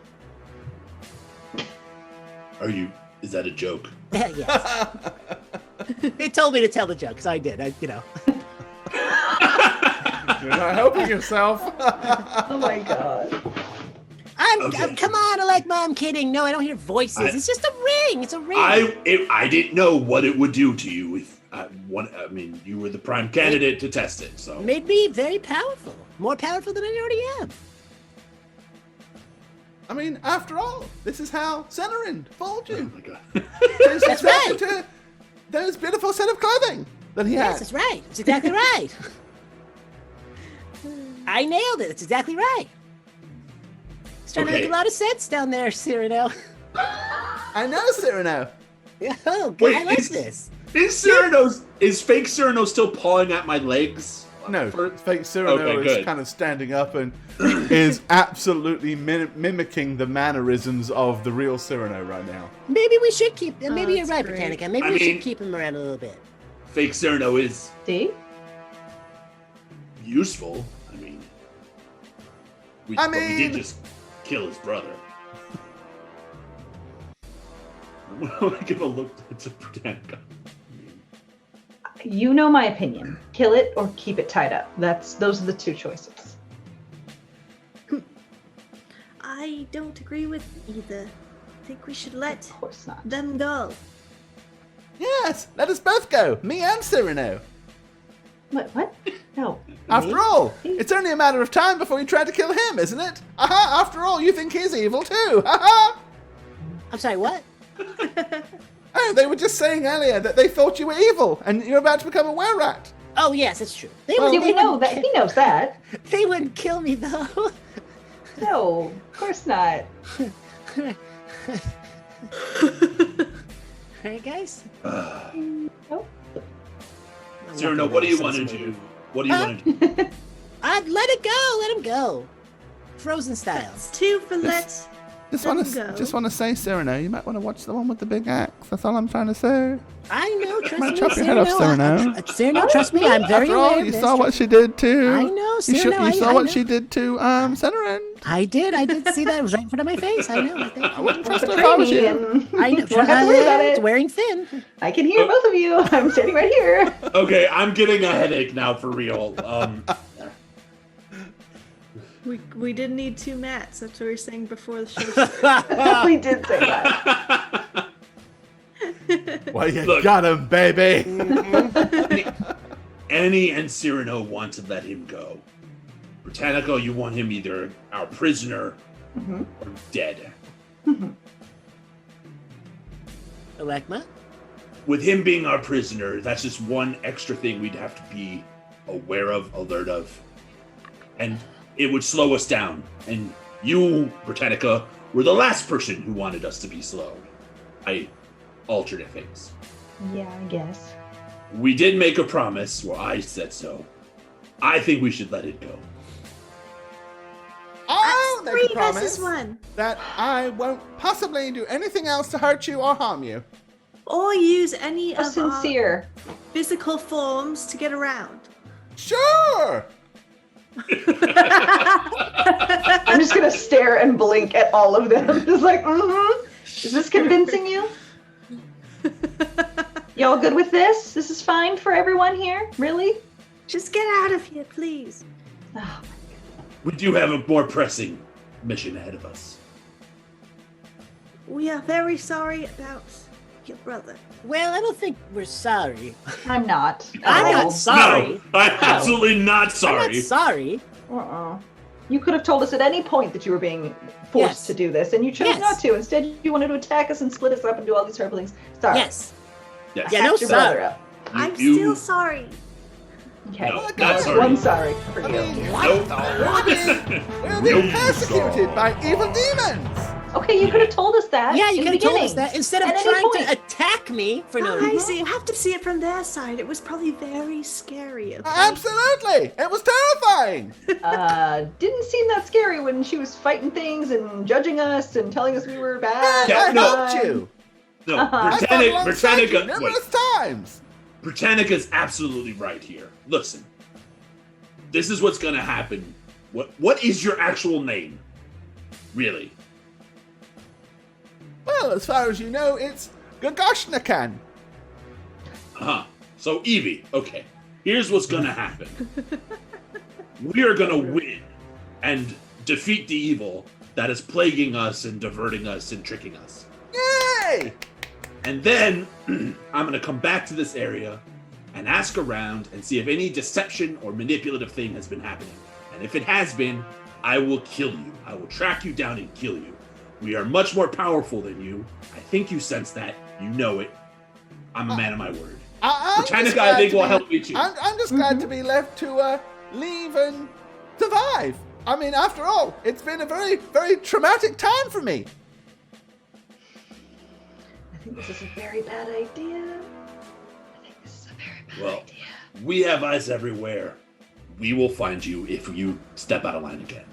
Is that a joke? Yes. It told me to tell the joke, so I did. You're not helping yourself. Oh my god. Come on, Alekma, I'm kidding. No, I don't hear voices. It's just a ring. It's a ring. I didn't know what it would do to you if you were the prime candidate to test it. So it made me very powerful, more powerful than I already am. I mean, after all, this is how Senarind fooled you. Oh my god. That's right. To those beautiful set of clothing that he had. Yes, that's right. That's exactly right. I nailed it. That's exactly right. It's trying to make a lot of sense down there, Cyrano. I know, Cyrano. Oh, God, I like this. Is fake Cyrano still pawing at my legs? No, fake Cyrano is kind of standing up and is absolutely mimicking the mannerisms of the real Cyrano right now. Maybe we should keep. Maybe you're right, great. Britannica. Maybe we should keep him around a little bit. Fake Cyrano is useful. But we did just kill his brother. I want to give a look to Britannica. You know my opinion. Kill it or keep it tied up. Those are the two choices. I don't agree with either. I think we should let Of course not. them go. Yes, let us both go. Me and Cyrano. What? No. After all, it's only a matter of time before you try to kill him, isn't it? Aha, after all, you think he's evil too. Haha. I'm sorry, what? Oh, they were just saying earlier that they thought you were evil, and you're about to become a were-rat. Oh, yes, that's true. We know that. He knows that. They wouldn't kill me, though. No, of course not. Right, guys? Nope. Cyrano, what do you want to do? What do you want to do? I'd let it go. Let him go. Frozen style. That's two for let Just want to say, Cyrano, you might want to watch the one with the big axe. That's all I'm trying to say. I know, trust might me, chop your head off, Cyrano. Cyrano, trust me, I'm very After all, aware of you this. saw what she did to... I know, Cyrano, You saw what know. she did to Senarind. I did see that. It was right in front of my face. I know. I wouldn't trust her if I was you. I know. Don't have to worry about it. Wearing thin. I can hear both of you. I'm standing right here. Okay, I'm getting a headache now for real. We did need two mats. That's what we were saying before the show started. We did say that. Well, you got him, baby. Annie and Cyrano want to let him go. Britannica, you want him either our prisoner or dead. Alekma? With him being our prisoner, that's just one extra thing we'd have to be aware of, alert of. And it would slow us down. And you, Britannica, were the last person who wanted us to be slow. Alternate things. Yeah, I guess. We did make a promise, well, I said so. I think we should let it go. Oh, make a 3 promise versus 1. that I won't possibly do anything else to hurt you or harm you. Or use any How of our sincere. physical forms to get around. Sure. I'm just gonna stare and blink at all of them. Just like, Is this convincing you? Y'all good with this? This is fine for everyone here? Really? Just get out of here, please. Oh, We do have a more pressing mission ahead of us. We are very sorry about your brother. Well, I don't think we're sorry. I'm not. I'm not sorry. No, I'm absolutely not I'm sorry. not sorry. You could have told us at any point that you were being forced Yes. to do this, and you chose Yes. not to. Instead, you wanted to attack us and split us up and do all these horrible things. Sorry. Yes. Yes. Yeah, no Hacked your brother sorry. up. I'm you- still sorry. Okay. No, Not not sorry. One sorry for I you. mean, Nope. we're being persecuted by evil demons. Okay, you could have told us that. Yeah, you in the could have told us beginning. that instead of At any trying point. to attack me for no I reason. see. You have to see it from their side. It was probably very scary. Okay? Absolutely. It was terrifying. Didn't seem that scary when she was fighting things and judging us and telling us we were bad. Yeah, I no. helped you. No, Uh-huh. I fought alongside you Britannica, wait. numerous times. Britannica's absolutely right here. Listen, this is what's gonna happen. What is your actual name? Really? Well, as far as you know, it's Gagashnakan. So Evie, okay. Here's what's gonna happen. We are gonna win and defeat the evil that is plaguing us and diverting us and tricking us. Yay! And then I'm gonna come back to this area and ask around and see if any deception or manipulative thing has been happening. And if it has been, I will kill you. I will track you down and kill you. We are much more powerful than you. I think you sense that. You know it. I'm a man of my word. I'm just Britannica, glad I think, to will be- help me too. I'm just glad to be left to leave and survive. I mean, after all, it's been a very, very traumatic time for me. I think this is a very bad idea. I think this is a very bad Well, idea. we have eyes everywhere. We will find you if you step out of line again.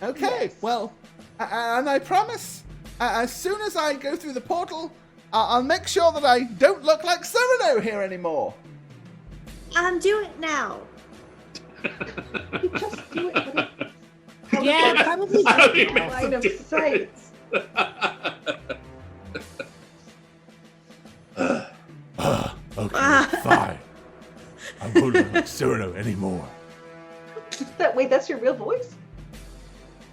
Okay, Yes. well, and I promise, as soon as I go through the portal, I'll make sure that I don't look like Cyrano here anymore. Do it now. You just do it. But Yeah, probably. I don't even it's line of do sight. Okay, fine. I won't look like Cyrano anymore. Wait, that's your real voice?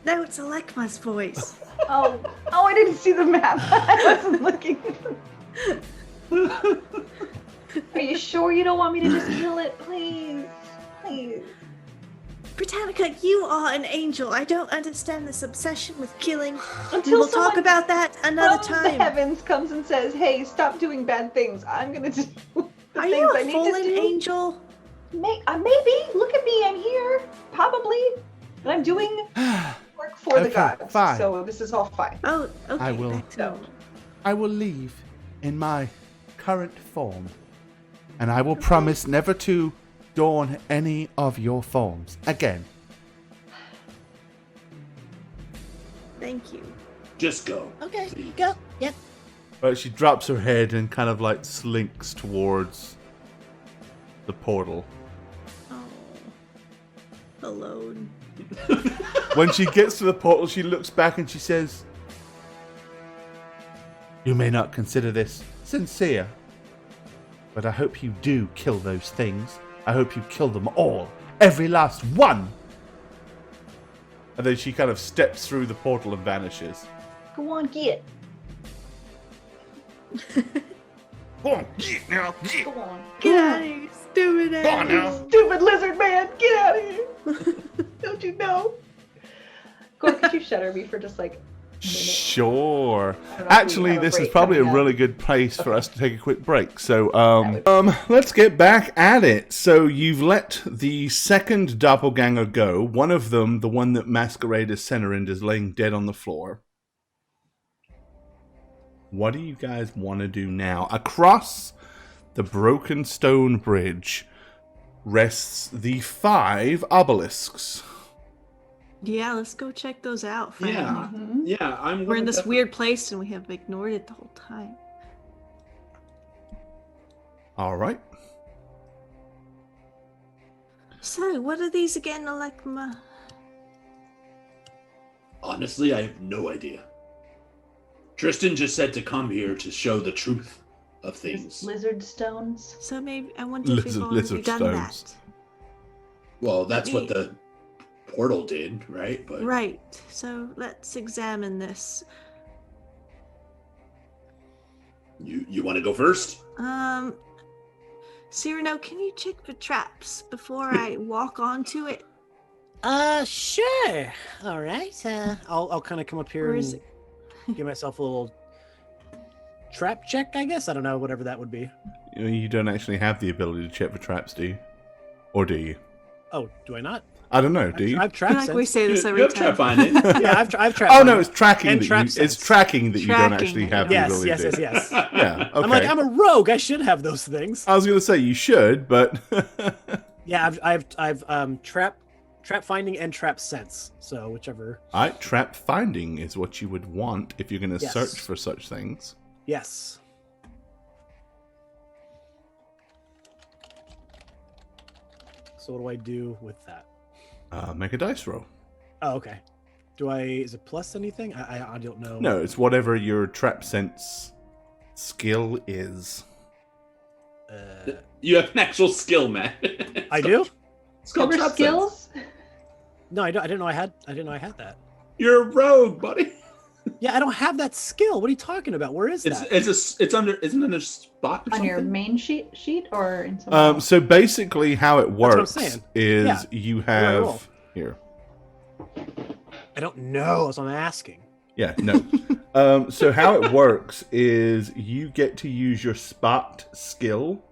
No, it's Alekma's voice. Oh, I didn't see the map. I wasn't looking. Are you sure you don't want me to just kill it, please? Please. Britannica, you are an angel. I don't understand this obsession with killing. We Until will talk someone about that another from time. the heavens comes and says, "Hey, stop doing bad things. I'm gonna do the Are things you I a need fallen to do." angel? Maybe. Look at me. I'm here. Probably. But I'm doing work for the Okay, gods. fine. So this is all fine. Oh, okay. I will. Back to No. normal. I will leave in my current form, and I will promise never to don any of your forms again. Thank you. Just go. Okay, please. go. Yep. But she drops her head and kind of like slinks towards the portal. Oh, alone. When she gets to the portal, she looks back and she says, "You may not consider this sincere, but I hope you do kill those things. I hope you kill them all. Every last one!" And then she kind of steps through the portal and vanishes. Go on, get. Go on, get now, get! Go on. Get out of here, stupid angel. Stupid lizard man, get out of here. Don't you know? Gord, could you shutter me for just like a minute? Sure. I don't know if we Actually, have a this is break probably a coming up. really good place for us to take a quick break. So, would- let's get back at it. So, you've let the second doppelganger go. One of them, the one that masquerade as Senerind, is laying dead on the floor. What do you guys want to do now? Across the broken stone bridge rests the 5 obelisks. Yeah, let's go check those out. Finally. Yeah, Mhm. yeah. We're in this weird place and we have ignored it the whole time. All right. So, what are these again, Alekma? Honestly, I have no idea. Tristan just said to come here to show the truth of things. Lizard stones. So maybe I wonder if we've already Lizard done stones. that. Well, that's what the portal did, right? But Right. So let's examine this. you want to go first? Cyrano, can you check for traps before I walk onto it? Sure. All right. I'll kind of come up here Where is and give myself a little trap check, I guess. I don't know, whatever that would be. You don't actually have the ability to check for traps, do you? Or do you? Oh, do I not? I don't know. Do you? I've I trap feel like we sense. say this You every have time. trap finding. Yeah, I've trap. Oh no, finding. it's tracking And that trap you. sense. It's tracking that you don't Tracking. actually have the Yes, ability yes, to. yes, yes. Yeah. Okay. I'm like, I'm a rogue. I should have those things. I was going to say you should, but Yeah, I've trap finding and trap sense. So whichever. trap finding is what you would want if you're going to Yes. search for such things. Yes. So what do I do with that? Make a dice roll. Oh, okay. Is it plus anything? I don't know. No, it's whatever your trap sense skill is. You have an actual skill, man. I do? It's called Cover trap skills? No, I didn't know I had that. You're a rogue, buddy. Yeah, I don't have that skill. What are you talking about? Where is that? It's under isn't it a spot or On your something? main sheet or in some So basically, how it what I'm works saying. is Yeah. you do I roll? have here. I don't know, so I'm asking. Yeah, no. So how it works is you get to use your spot skill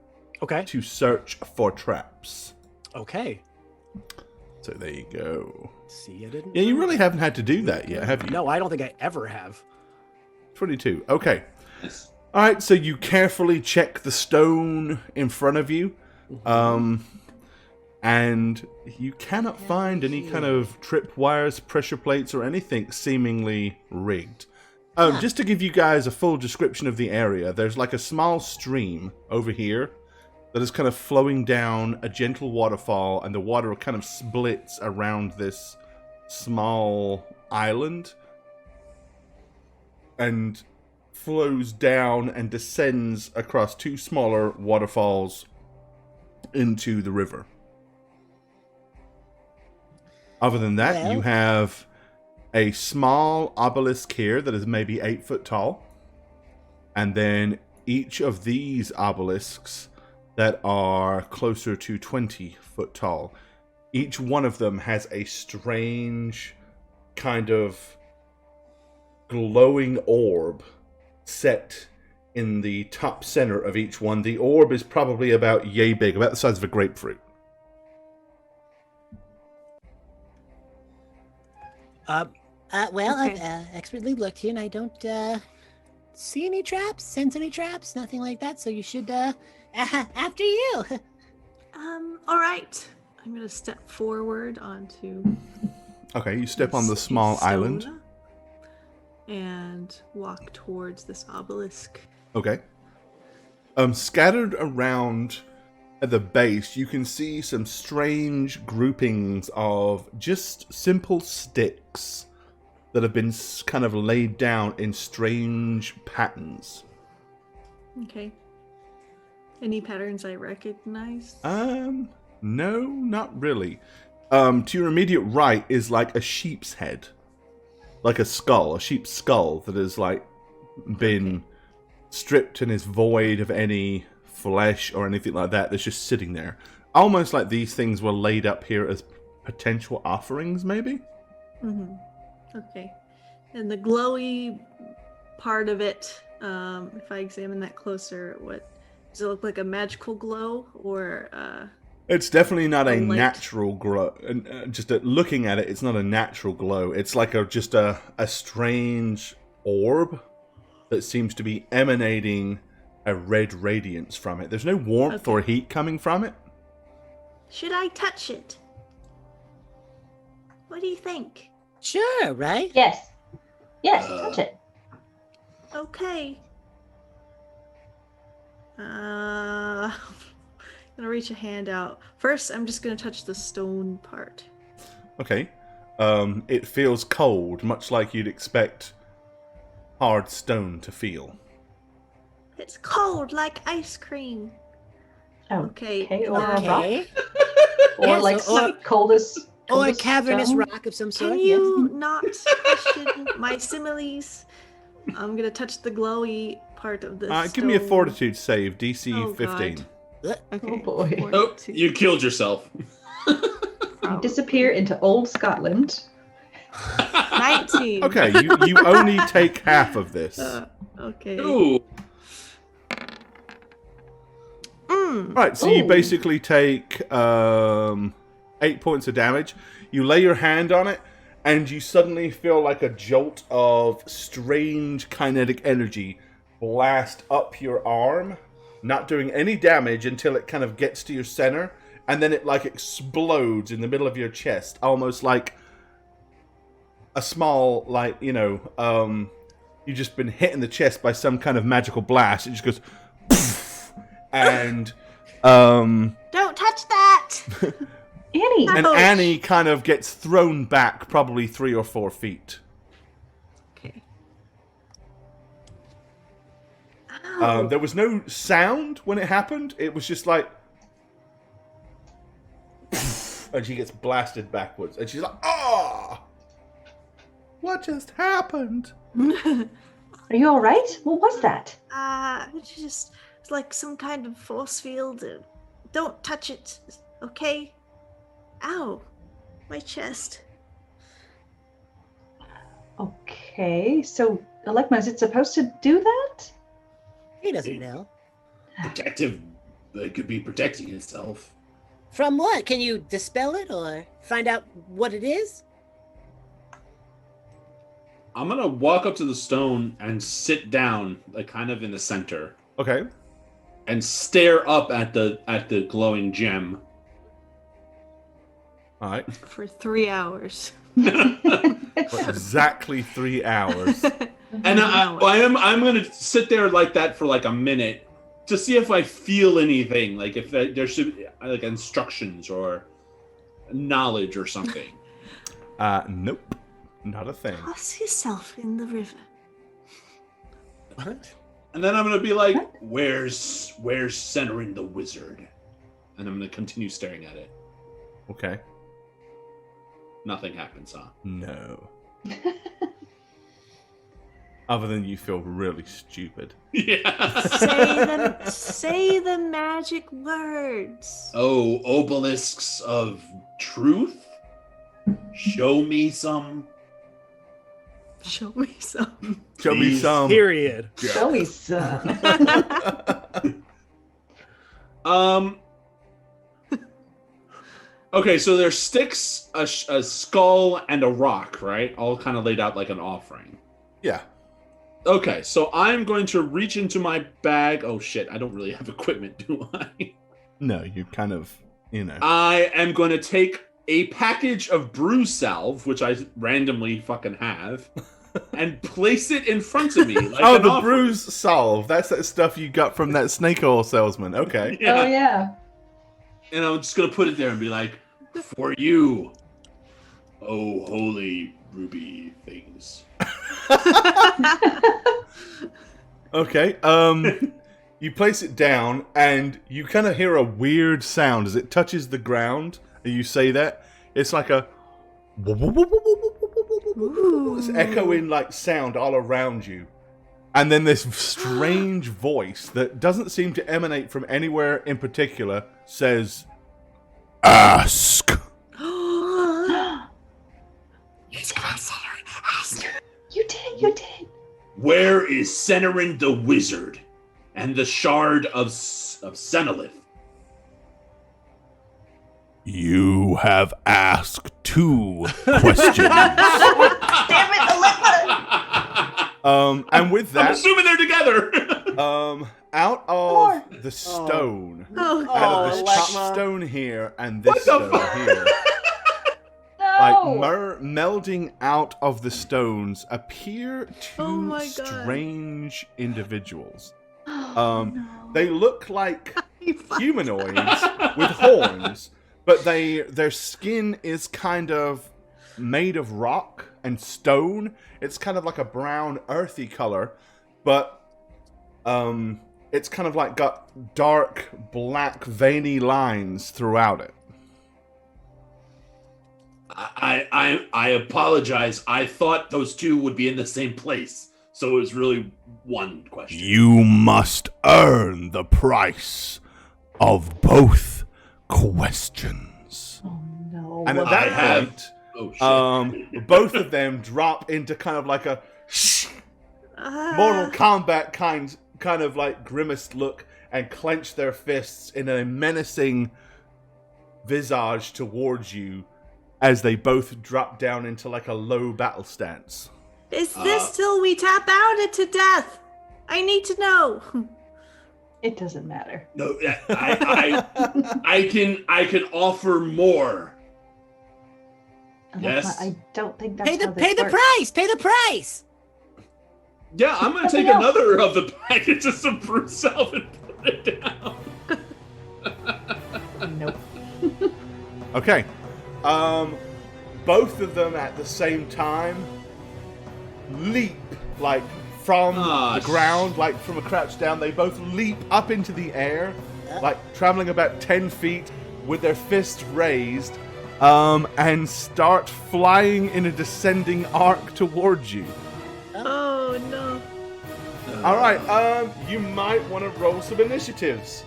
Okay. to search for traps. Okay. So there you go. See, I didn't. Yeah, you know really that. haven't had to do that yet, have you? No, I don't think I ever have. 22. Okay. Yes. All right, so you carefully check the stone in front of you, and you cannot find any kind of trip wires, pressure plates, or anything seemingly rigged. Just to give you guys a full description of the area, there's like a small stream over here that is kind of flowing down a gentle waterfall, and the water kind of splits around this small island and flows down and descends across two smaller waterfalls into the river. Other than that, Well- you have a small obelisk here that is maybe 8 foot tall. And then each of these obelisks that are closer to 20 foot tall. Each one of them has a strange kind of glowing orb set in the top center of each one. The orb is probably about yay big, about the size of a grapefruit. Well, Okay. I've expertly looked here, and I don't see any traps, sense any traps, nothing like that. So you should after you. All right. I'm gonna step forward onto Okay, you step on the this small island. Isona and walk towards this obelisk. Okay. Scattered around at the base, you can see some strange groupings of just simple sticks that have been kind of laid down in strange patterns. Okay. Any patterns I recognize? No, not really. To your immediate right is like a sheep's head. Like a skull, a sheep's skull that has like been stripped and is void of any flesh or anything like that. That's just sitting there. Almost like these things were laid up here as potential offerings, maybe? Mm-hmm. Okay. And the glowy part of it, if I examine that closer, what does it look like? A magical glow or It's definitely not a light. natural glow. Just looking at it, it's not a natural glow. It's like just a strange orb that seems to be emanating a red radiance from it. There's no warmth or heat coming from it. should I touch it? What do you think? Sure, right? Yes. Yes, touch it. Okay. I'm gonna reach a hand out. First, I'm just gonna touch the stone part. Okay. It feels cold, much like you'd expect hard stone to feel. It's cold like ice cream. Okay. Or a rock. Okay. Or Yeah, like so- coldest Or a cavernous stone. rock of some sort. Can you not question my similes? I'm gonna touch the glowy part of this. Give me a fortitude save, DC 15. Yes. Okay. Oh boy. Oh, 42. you killed yourself. You disappear into old Scotland. 19. Okay, you only take half of this. Okay. Ooh. Right, so you Ooh. basically take 8 points of damage. You lay your hand on it, and you suddenly feel like a jolt of strange kinetic energy blast up your arm, not doing any damage until it kind of gets to your center, and then it like explodes in the middle of your chest, almost like a small, like, you've just been hit in the chest by some kind of magical blast. It just goes poof, and Don't touch that! Annie! and Ouch. Annie kind of gets thrown back probably 3 or 4 feet. Okay. Ow. There was no sound when it happened. It was just like, and she gets blasted backwards, and she's like, "Ah, what just happened?" Are you alright? What was that? It's like some kind of force field. Don't touch it, okay? Ow, my chest. Okay, so Alekma, is it supposed to do that? He doesn't know. Protective. It could be protecting itself. From what? Can you dispel it or find out what it is? I'm gonna walk up to the stone and sit down, like kind of in the center, Okay. and stare up at the glowing gem. All right. For 3 hours. For exactly 3 hours. And I'm gonna sit there like that for like a minute to see if I feel anything, like if there should be like instructions or knowledge or something. Nope. Not a thing. Toss yourself in the river. What? And then I'm gonna be like, where's centering the wizard? And I'm gonna continue staring at it. Okay. Nothing happens, huh? No. Other than you feel really stupid. Yeah. Say the magic words. Oh, obelisks of truth? Show me some. Show me some. Show me Please. some. Period. Show me some. Okay, so there's sticks, a skull, and a rock, right? All kind of laid out like an offering. Yeah. Okay, so I'm going to reach into my bag. Oh shit, I don't really have equipment, do I? No, you kind of, I am going to take a package of brew salve, which I randomly fucking have, and place it in front of me. Like oh, an the offering. bruise salve. That's that stuff you got from that snake oil salesman. Okay. Yeah. Oh yeah. And I'm just going to put it there and be like, for you, oh holy ruby things. Okay. You place it down, and you kind of hear a weird sound as it touches the ground, and you say that. It's like a... It's echoing like sound all around you. And then this strange voice that doesn't seem to emanate from anywhere in particular says, "Ask." You did. Where is Senerin the wizard and the shard of Senelith? You have asked 2 questions. Damn it, Alekma! And with I'm that, assuming they're together. out of the stone, Oh, out of this Alekma. top stone here and this What the stone here, melding out of the stones appear Oh two my God. strange individuals. No. They look like You fuck- humanoids with horns, but their skin is kind of made of rock and stone. It's kind of like a brown, earthy color, but it's kind of like got dark, black, veiny lines throughout it. I apologize. I thought those two would be in the same place, so it was really one question. You must earn the price of both questions. Oh no. And at I that have- point, Oh shit! both of them drop into kind of like a Mortal Kombat kind of like grimaced look and clench their fists in a menacing visage towards you as they both drop down into like a low battle stance. Is this till we tap out it to death? I need to know. It doesn't matter. No, I can offer more. Yes. I don't think that's Pay the how this works. price. Pay the price. Yeah, I'm gonna take Nothing else. another of the packages of fruit salad and put it down. Nope. Okay. Both of them at the same time leap like from Ah, the ground, like from a crouch down. They both leap up into the air, like traveling about 10 feet with their fists raised, and start flying in a descending arc towards you. Oh no. All right, you might want to roll some initiatives.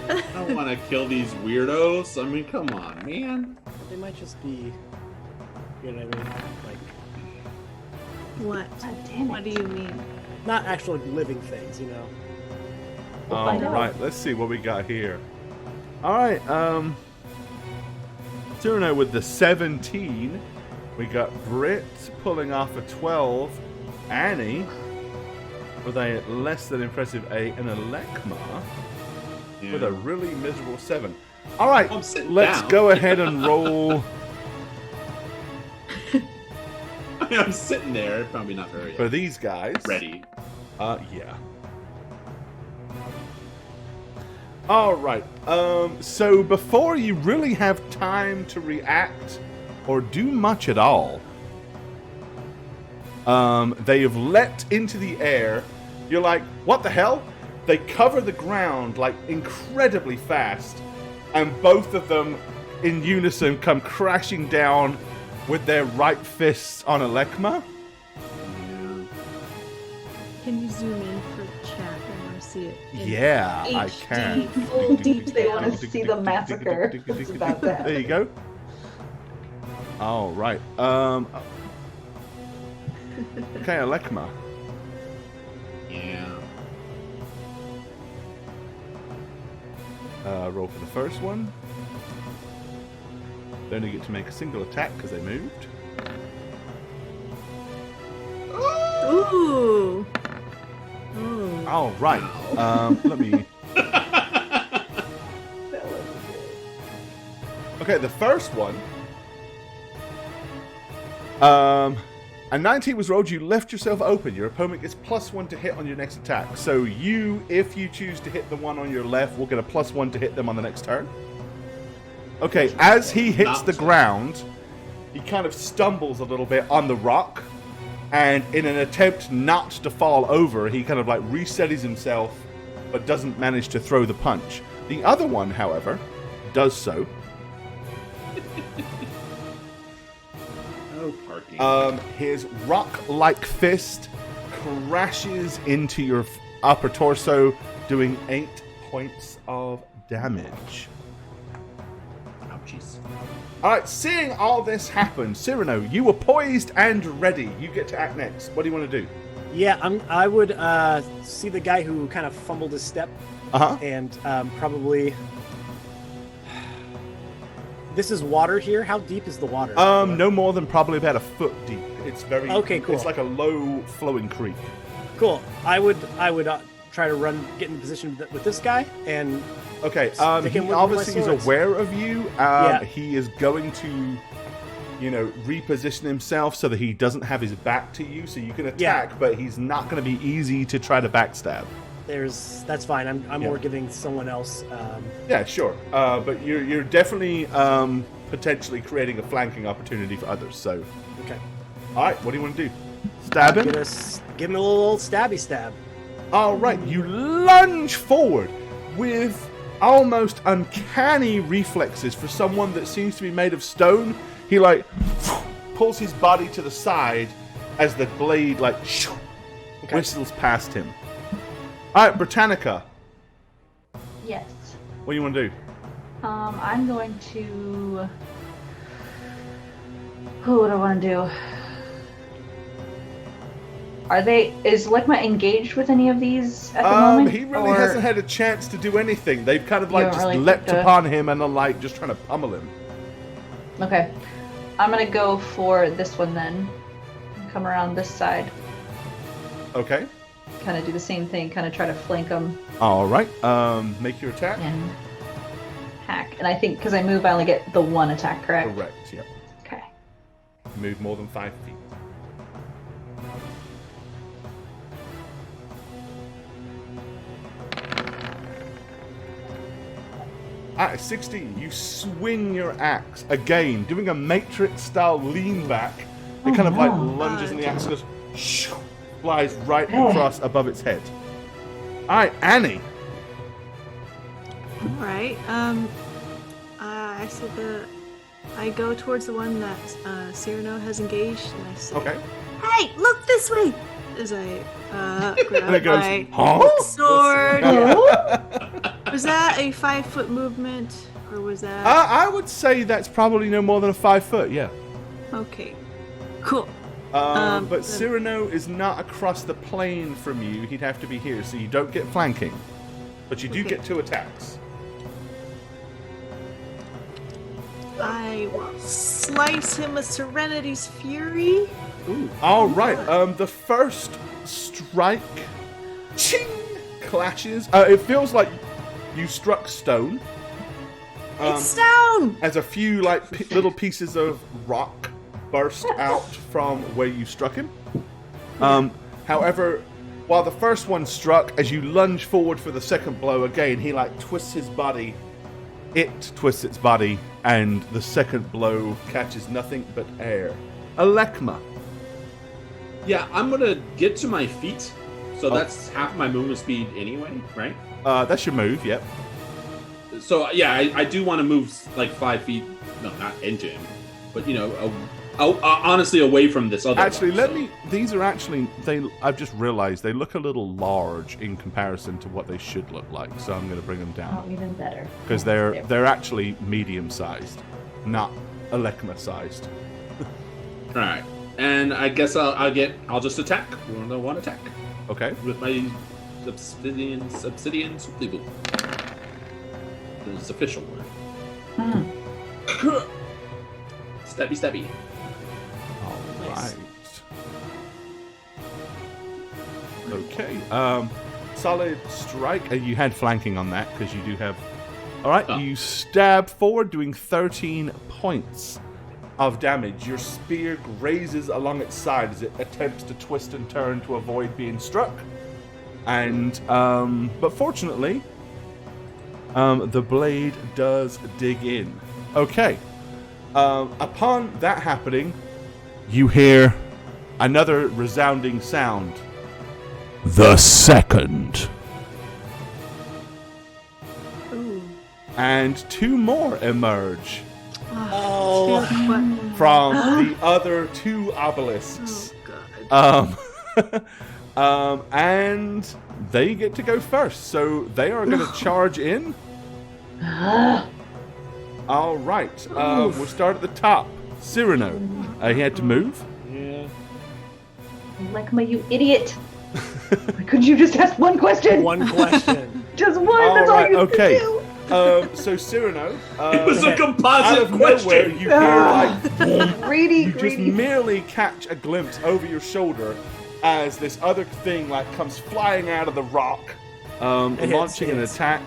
I don't want to kill these weirdos. I mean, come on, man. They might just be, you know what I mean? Like, What? God damn What do it. you mean? not actual living things, you know? All find out. right, let's see what we got here. All right, Cyrano with the 17. We got Britt pulling off a 12. Annie with a less than impressive 8. And Alekma with a really miserable 7. All right, I'm sitting let's down. go ahead and roll I mean, I'm sitting there, probably not very for these guys. ready. Yeah. All right. So before you really have time to react or do much at all, they have leapt into the air. You're like, what the hell? They cover the ground like incredibly fast, and both of them in unison come crashing down with their right fists on Alekma. Can you zoom in for chat? I want to see it. in Yeah, I HD. can. Full deep, they want to see the massacre. It's about that. There you go. All right. Okay, Alekma. Yeah. Roll for the first one. They only get to make a single attack because they moved. Ooh. Ooh. All right. Let me. That was good. Okay, the first one. A 19 was rolled. You left yourself open. Your opponent gets +1 to hit on your next attack. So you, if you choose to hit the one on your left, will get a +1 to hit them on the next turn. Okay, as he hits the ground, he kind of stumbles a little bit on the rock, and in an attempt not to fall over, he kind of like resettles himself, but doesn't manage to throw the punch. The other one, however, does so. No parking. His rock-like fist crashes into your upper torso, doing 8 points of damage. Ouchies. All right, seeing all this happen, Cyrano, you were poised and ready. You get to act next. What do you want to do? Yeah, I would see the guy who kind of fumbled his step Uh-huh. and probably. This is water here. How deep is the water? No more than probably about a foot deep. It's very Okay, cool. It's like a low flowing creek. Cool. I would try to get in position with this guy and Okay, Stick him he with my obviously is swords. Yeah. aware of you. He is going to reposition himself so that he doesn't have his back to you, so you can attack, but he's not going to be easy to try to backstab. That's fine. I'm more giving someone else. Yeah, sure. But you're definitely potentially creating a flanking opportunity for others. So, okay. All right, what do you want to do? Stab him? Give him a little old stabby stab. All right, you lunge forward with almost uncanny reflexes for someone that seems to be made of stone. He pulls his body to the side as the blade whistles past him. All right, Britannica. Yes. What do you want to do? I'm going to. What do I want to do? Is Lekma engaged with any of these at the moment? He really hasn't had a chance to do anything. They've kind of just really leapt upon him and are just trying to pummel him. Okay. I'm gonna go for this one then. Come around this side. Okay. Kind of do the same thing. Kind of try to flank them. All right. Make your attack. And hack. And I think because I move, I only get the one attack, correct? Correct. Yep. Okay. Move more than 5 feet. At 16, you swing your axe again, doing a Matrix-style lean back. It kind of lunges, and the axe goes, flies right across above its head. All right, Annie. All right. I go towards the one that Cyrano has engaged, and I say, Okay. "Hey, look this way!" As I grab And it goes, my huh? sword. Was that a 5-foot movement, or was that? I would say that's probably no more than a 5 foot. Yeah. Okay. Cool. But Cyrano is not across the plane from you. He'd have to be here, so you don't get flanking. But you do get 2 attacks. I will slice him with Serenity's Fury. Ooh. All right. The first strike, ching, clashes. It feels like you struck stone. It's stone. As a few little pieces of rock burst out from where you struck him. However, while the first one struck, as you lunge forward for the second blow again, he twists his body. It twists its body, and the second blow catches nothing but air. Alekma. Yeah, I'm gonna get to my feet. So that's half my movement speed anyway, right? That's your move, yep. So yeah, I do want to move 5 feet. No, not into him, but honestly away from this other. Actually, one, these are actually I've just realized they look a little large in comparison to what they should look like. So I'm going to bring them down. Oh, even better. Because they're actually medium sized, not Alekma sized. All right, and I guess I'll just attack. One attack. Okay. With my obsidian supply. It's official word. Stabby. All right. Okay. Solid strike. You had flanking on that because you do have. All right. You stab forward, doing 13 points of damage. Your spear grazes along its side as it attempts to twist and turn to avoid being struck. And but fortunately, the blade does dig in. Okay. Upon that happening, you hear another resounding sound. The second. Ooh. And 2 more emerge Oh. from the other 2 obelisks. Oh god. And they get to go first, so they are going to charge in. All right, we'll start at the top. Cyrano, he had to move. Yeah. Lekma, you idiot! Could you just ask one question? One question. Just one. That's all you have okay. to So Cyrano, It was a out composite of nowhere, question. you hear do. Greedy, you just greedy. merely catch a glimpse over your shoulder as this other thing comes flying out of the rock, launching an attack.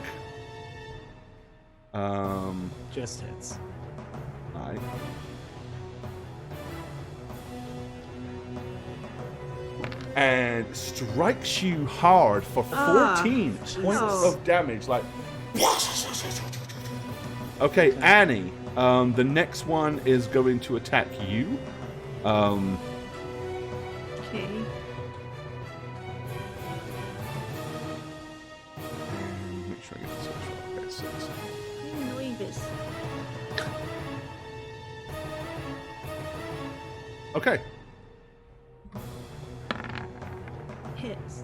Just hits. Right. and strikes you hard for 14 points of damage. Like, okay, Annie. The next one is going to attack you. Okay. Make sure I get this right. Okay, 6. Nuevas. Okay. Hits.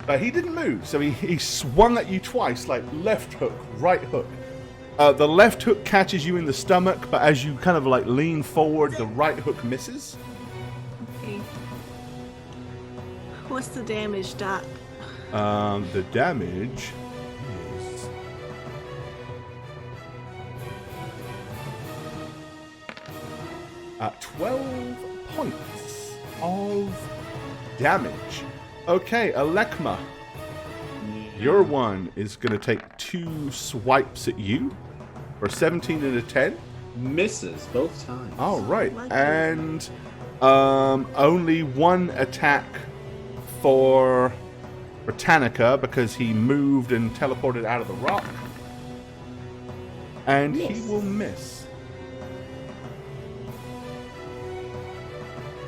But he didn't move, so he swung at you twice, like left hook, right hook. The left hook catches you in the stomach, but as you kind of like lean forward, the right hook misses. Okay. What's the damage, Doc? The damage is... at 12 points of damage. Okay, Alekma. Your one is going to take 2 swipes at you for 17 and a 10. Misses both times. All right. Lucky. And only 1 attack for Britannica because he moved and teleported out of the rock. And he will miss.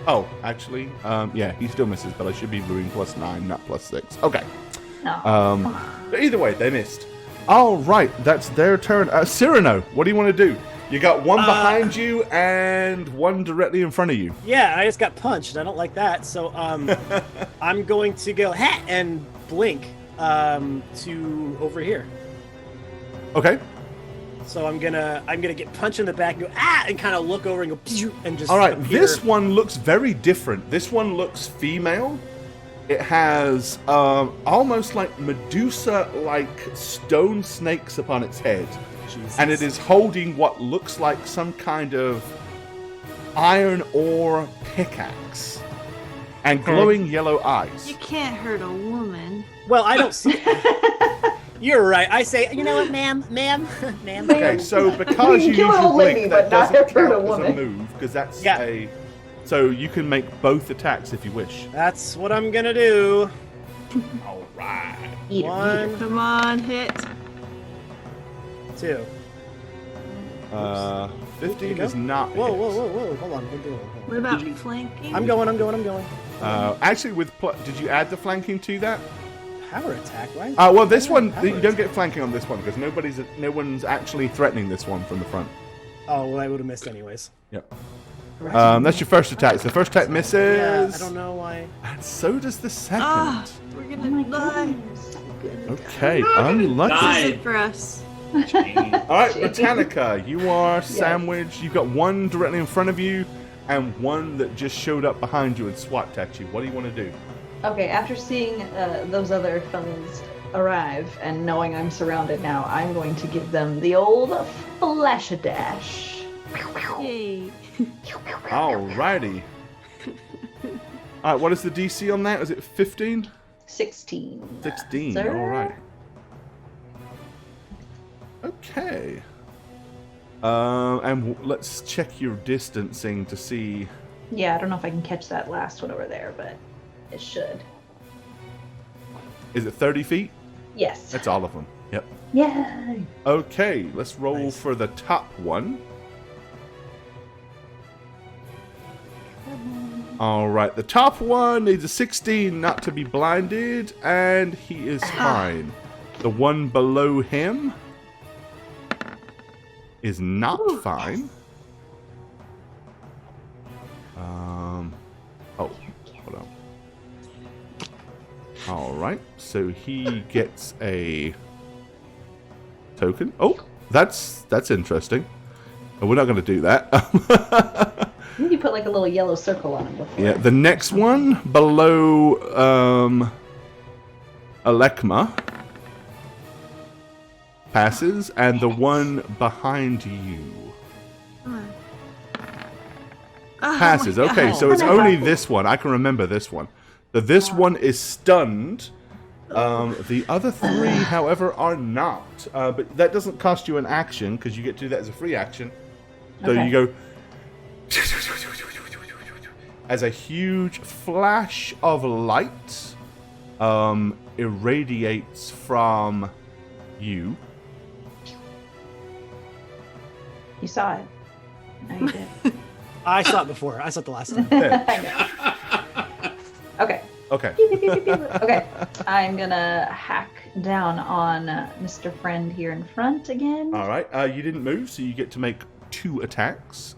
Oh, actually, yeah, he still misses, but I should be doing +9, not +6. Okay. No. But either way, they missed. All right, that's their turn. Cyrano, what do you want to do? You got one behind you and one directly in front of you. Yeah, I just got punched. I don't like that. So I'm going to go hat and blink to over here. Okay. So I'm gonna get punched in the back and go and kind of look over and go and just. All right, appear. this one looks very different. This one looks female. It has almost like Medusa-like stone snakes upon its head. Jesus. And it is holding what looks like some kind of iron ore pickaxe. And glowing yellow eyes. You can't hurt a woman. Well, I don't see. You're right. I say, you know what, ma'am. Okay, so because you use kill an your old lady, blink, but that not doesn't hurt a count as a woman. move, because that's Yeah. a... So you can make both attacks if you wish. That's what I'm gonna do. All right. Eat her, eat her. One, Come on, hit. 2. 15 go. is not Whoa, hit. whoa, whoa, whoa! Hold on. What about flanking? I'm going. Actually, did you add the flanking to that? Power attack, right? Well, this Yeah, one power you don't attack. get flanking on this one because no one's actually threatening this one from the front. Oh, well, I would have missed anyways. Yep. That's your first attack. So the first attack misses. Yeah, I don't know why. And so does the second. Ah, we're Oh gonna my die. goodness. Okay, unlucky. die. This is it for us. All right, Britannica, you are sandwiched. You've got one directly in front of you and one that just showed up behind you and swiped at you. What do you want to do? Okay, after seeing those other fellas arrive and knowing I'm surrounded now, I'm going to give them the old flash-a-dash. Yay. Alrighty. Alright, what is the DC on that? Is it 15? 16. 16, Sir? alright. Okay. And let's check your distancing to see. Yeah, I don't know if I can catch that last one over there, but it should. Is it 30 feet? Yes. That's all of them. Yep. Yay! Okay, let's roll Nice. for the top one. Alright, the top one needs a 16 not to be blinded, and he is fine. The one below him is not fine. Oh, hold on. Alright, so he gets a token. Oh, that's interesting. But we're not going to do that. I think you put like a little yellow circle on him before. Yeah, the next one below Alekma passes, and the one behind you passes. Oh my Okay, God. so it's only this one. I can remember this one. This one is stunned. The other three, however, are not. But that doesn't cost you an action because you get to do that as a free action. So Okay. you go, as a huge flash of light irradiates from you. You saw it. No, you did. I saw it before. I saw it the last time. I know. Okay. Okay. Okay. I'm gonna hack down on Mr. Friend here in front again. All right. You didn't move, so you get to make 2 attacks.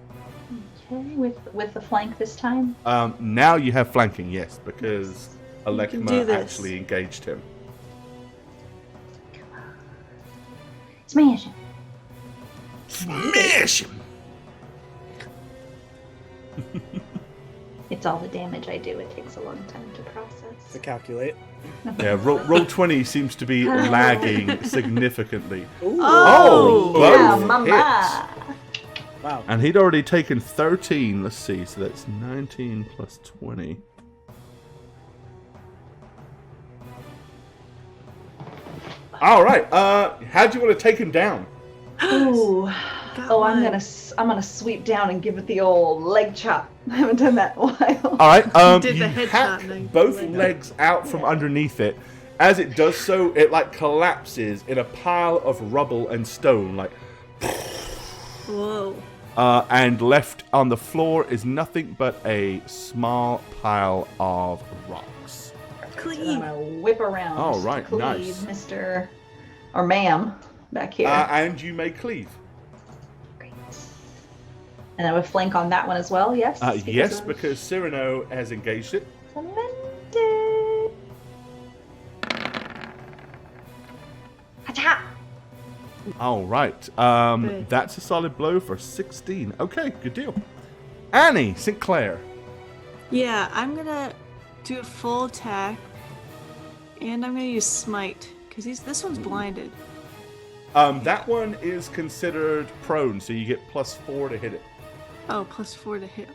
Okay, with the flank this time. Now you have flanking, yes, because can do Alekma this. actually engaged him. Smash him. Smash him! It's all the damage I do. It takes a long time to process. To calculate. Yeah, roll 20 seems to be lagging significantly. Oh! both Yeah, hits. mama. Wow. And he'd already taken 13. Let's see, so that's 19 plus 20. All right. How do you want to take him down? Ooh. Got Oh, one. I'm gonna sweep down and give it the old leg chop. I haven't done that in a while. All right. did You the headshot hack thing. both Leg. legs out from underneath it. As it does so, it like collapses in a pile of rubble and stone, like. Whoa. And left on the floor is nothing but a small pile of rocks. I'm Clean. gonna whip around. Oh, right, to cleave nice. Mr. or ma'am back here. And you may cleave. Great. And I would flank on that one as well. Yes. Yes, of- because Cyrano has engaged it. Cemented. Acha! All right. Good. That's a solid blow for 16. Okay, good deal. Annie Sinclair. Yeah, I'm gonna do a full attack, and I'm gonna use smite because this one's blinded. That one is considered prone, so you get +4 to hit it. Oh, +4 to hit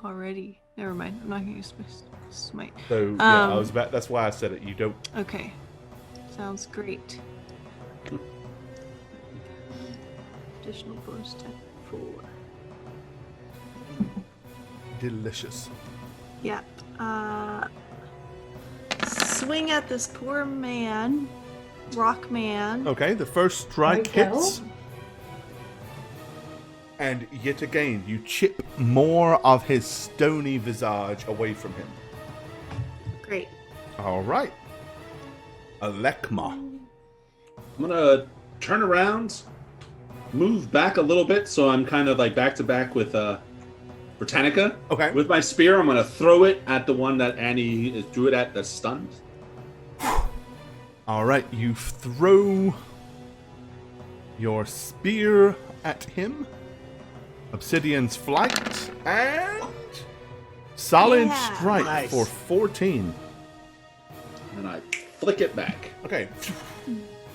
already. Never mind. I'm not gonna use my smite. So yeah, that's why I said it. You don't. Okay, sounds great. Additional bonus attack 4. Delicious. Yep. Swing at this poor man, rock man. Okay, the first strike There we go. hits. And yet again, you chip more of his stony visage away from him. Great. All right. Alekma. I'm gonna turn around, move back a little bit, so I'm kind of like back to back with Britannica. Okay. With my spear, I'm gonna throw it at the one that Annie threw it at that's stunned. All right, you throw your spear at him. Obsidian's flight and solid Yeah. strike Nice. for 14. And I flick it back. Okay.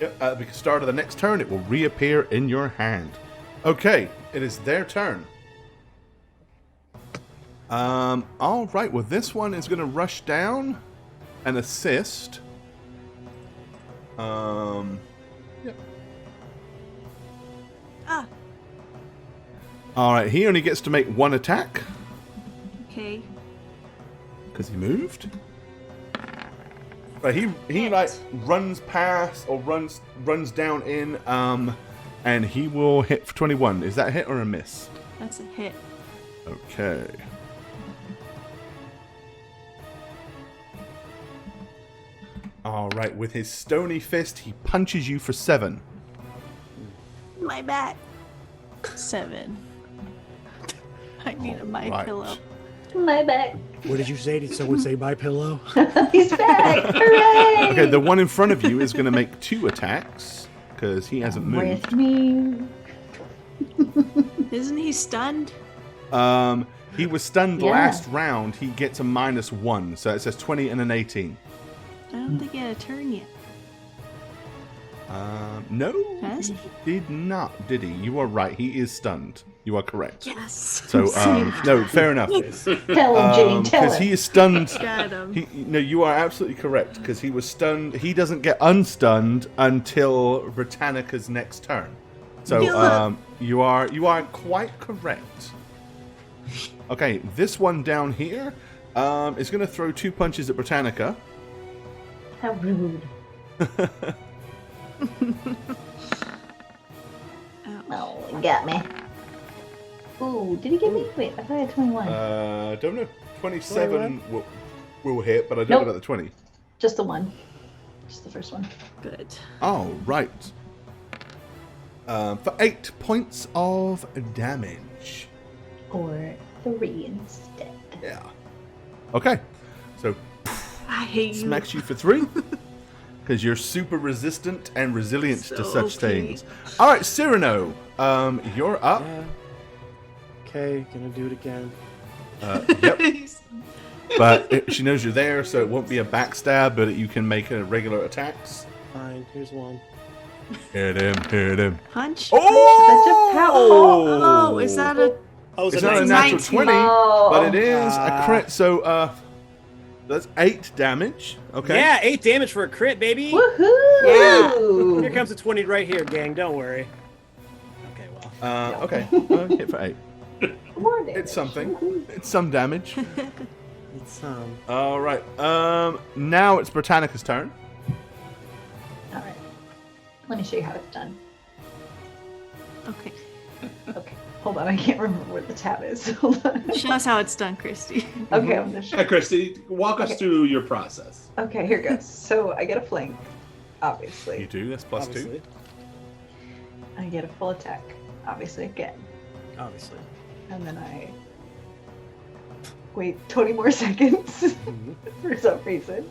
Yep, at the start of the next turn, it will reappear in your hand. Okay, it is their turn. All right. Well, this one is going to rush down and assist. Yep. Ah. All right. He only gets to make 1 attack Okay. because he moved. But he like runs past or runs down in and he will hit for 21. Is that a hit or a miss? That's a hit. Okay. All right, with his stony fist, he punches you for 7. My back. 7. I need a my Right. pillow. My back. What did you say? Did someone say my pillow? He's back. Hooray! Okay, the one in front of you is going to make 2 attacks because he hasn't With moved. me. Isn't he stunned? He was stunned Yeah. last round. He gets a -1, so it says 20 and an 18. I don't think he had a turn yet. No, Has he? did not, did he? You are right. He is stunned. You are correct. Yes. So, no, fair enough. Tell him, Jane. Tell Because him. he is stunned. Got him. No, you are absolutely correct. Because he was stunned. He doesn't get unstunned until Britannica's next turn. So, Yeah. you are quite correct. Okay, this one down here is going to throw 2 punches at Britannica. How rude. Oh, he got me. Ooh, did he get me? Wait, I thought I had 21. Don't know. 27 will hit, but I don't know about the 20. Just the one. Just the first one. Good. Oh, right. For 8 points of damage. Or 3 instead. Yeah. Okay. So I hate you. smacks you for 3. Because you're super resistant and resilient to such things. All right, Cyrano, you're up. Yeah. Okay, gonna do it again. Yep. But she knows you're there, so it won't be a backstab, but you can make regular attacks. Fine, here's one. Hit him. Punch. Oh! Oh, is that a? Oh, It's not a natural 19. 20, Oh. but it is a crit, so that's 8 damage. Okay. Yeah, 8 damage for a crit, baby. Woohoo! Here comes a 20 right here, gang. Don't worry. Okay, well. Okay. Hit for 8. More damage. It's something. It's some damage. It's All right. Now it's Britannica's turn. All right. Let me show you how it's done. Okay. Okay. Hold on, I can't remember where the tab is. Hold on. Show us how it's done, Christy. Okay, I'm gonna show. Yeah, Christy, walk us through your process. Okay, here goes. So I get a flank, obviously. You do. That's plus 2. obviously. I get a full attack, obviously again, Obviously. and then I wait 20 more seconds for some reason.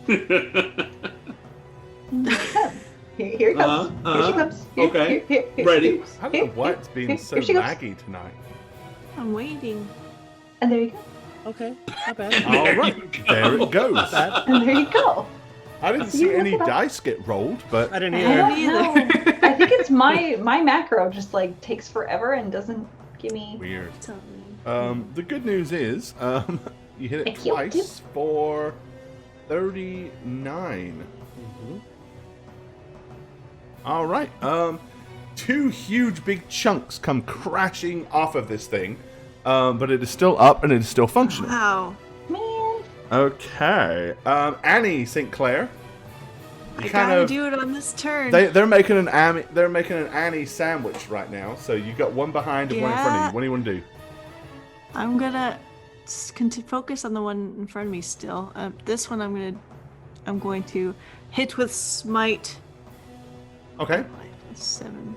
Here he comes. Here she comes. Here, Okay. Here Ready. I don't know why it's being so Here she goes. laggy tonight. I'm waiting. And there you go. Okay, not bad. All There right. you go. There it goes. Not bad. And there you go. I didn't You see look any it up. dice get rolled, but I didn't I either. don't either. know. I think it's my macro just like takes forever and doesn't give me. weird. Tell me. The good news is, you hit it Thank you. twice for 39. Mhm. All right. 2 huge big chunks come crashing off of this thing, but it is still up and it is still functional. Wow. Man. Okay. Annie St. Clair. You I kind gotta of do it on this turn. they're making an Annie sandwich right now. So you got one behind and one in front of Yeah. you. What do you want to do? I'm gonna focus on the one in front of me still. This one I'm going to hit with smite. Okay. 7.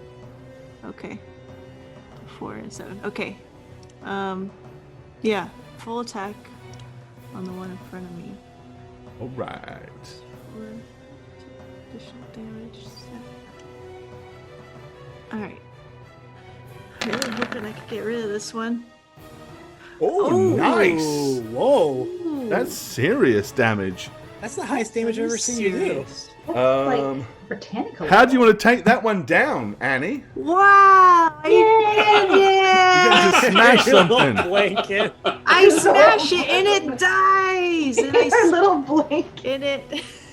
Okay. 4 and 7. Okay. Yeah. Full attack on the one in front of me. All right. 4 additional damage. 7. All right. Really hoping I could get rid of this one. Oh, Ooh. nice. Whoa. Ooh. That's serious damage. That's the highest damage I've ever seen you do. Serious. That's Um, like Britannica. How do you want to take that one down, Annie? Wow! I did You got to it! smash Your little something. blanket. I smash it and it dies, and Our little blanket.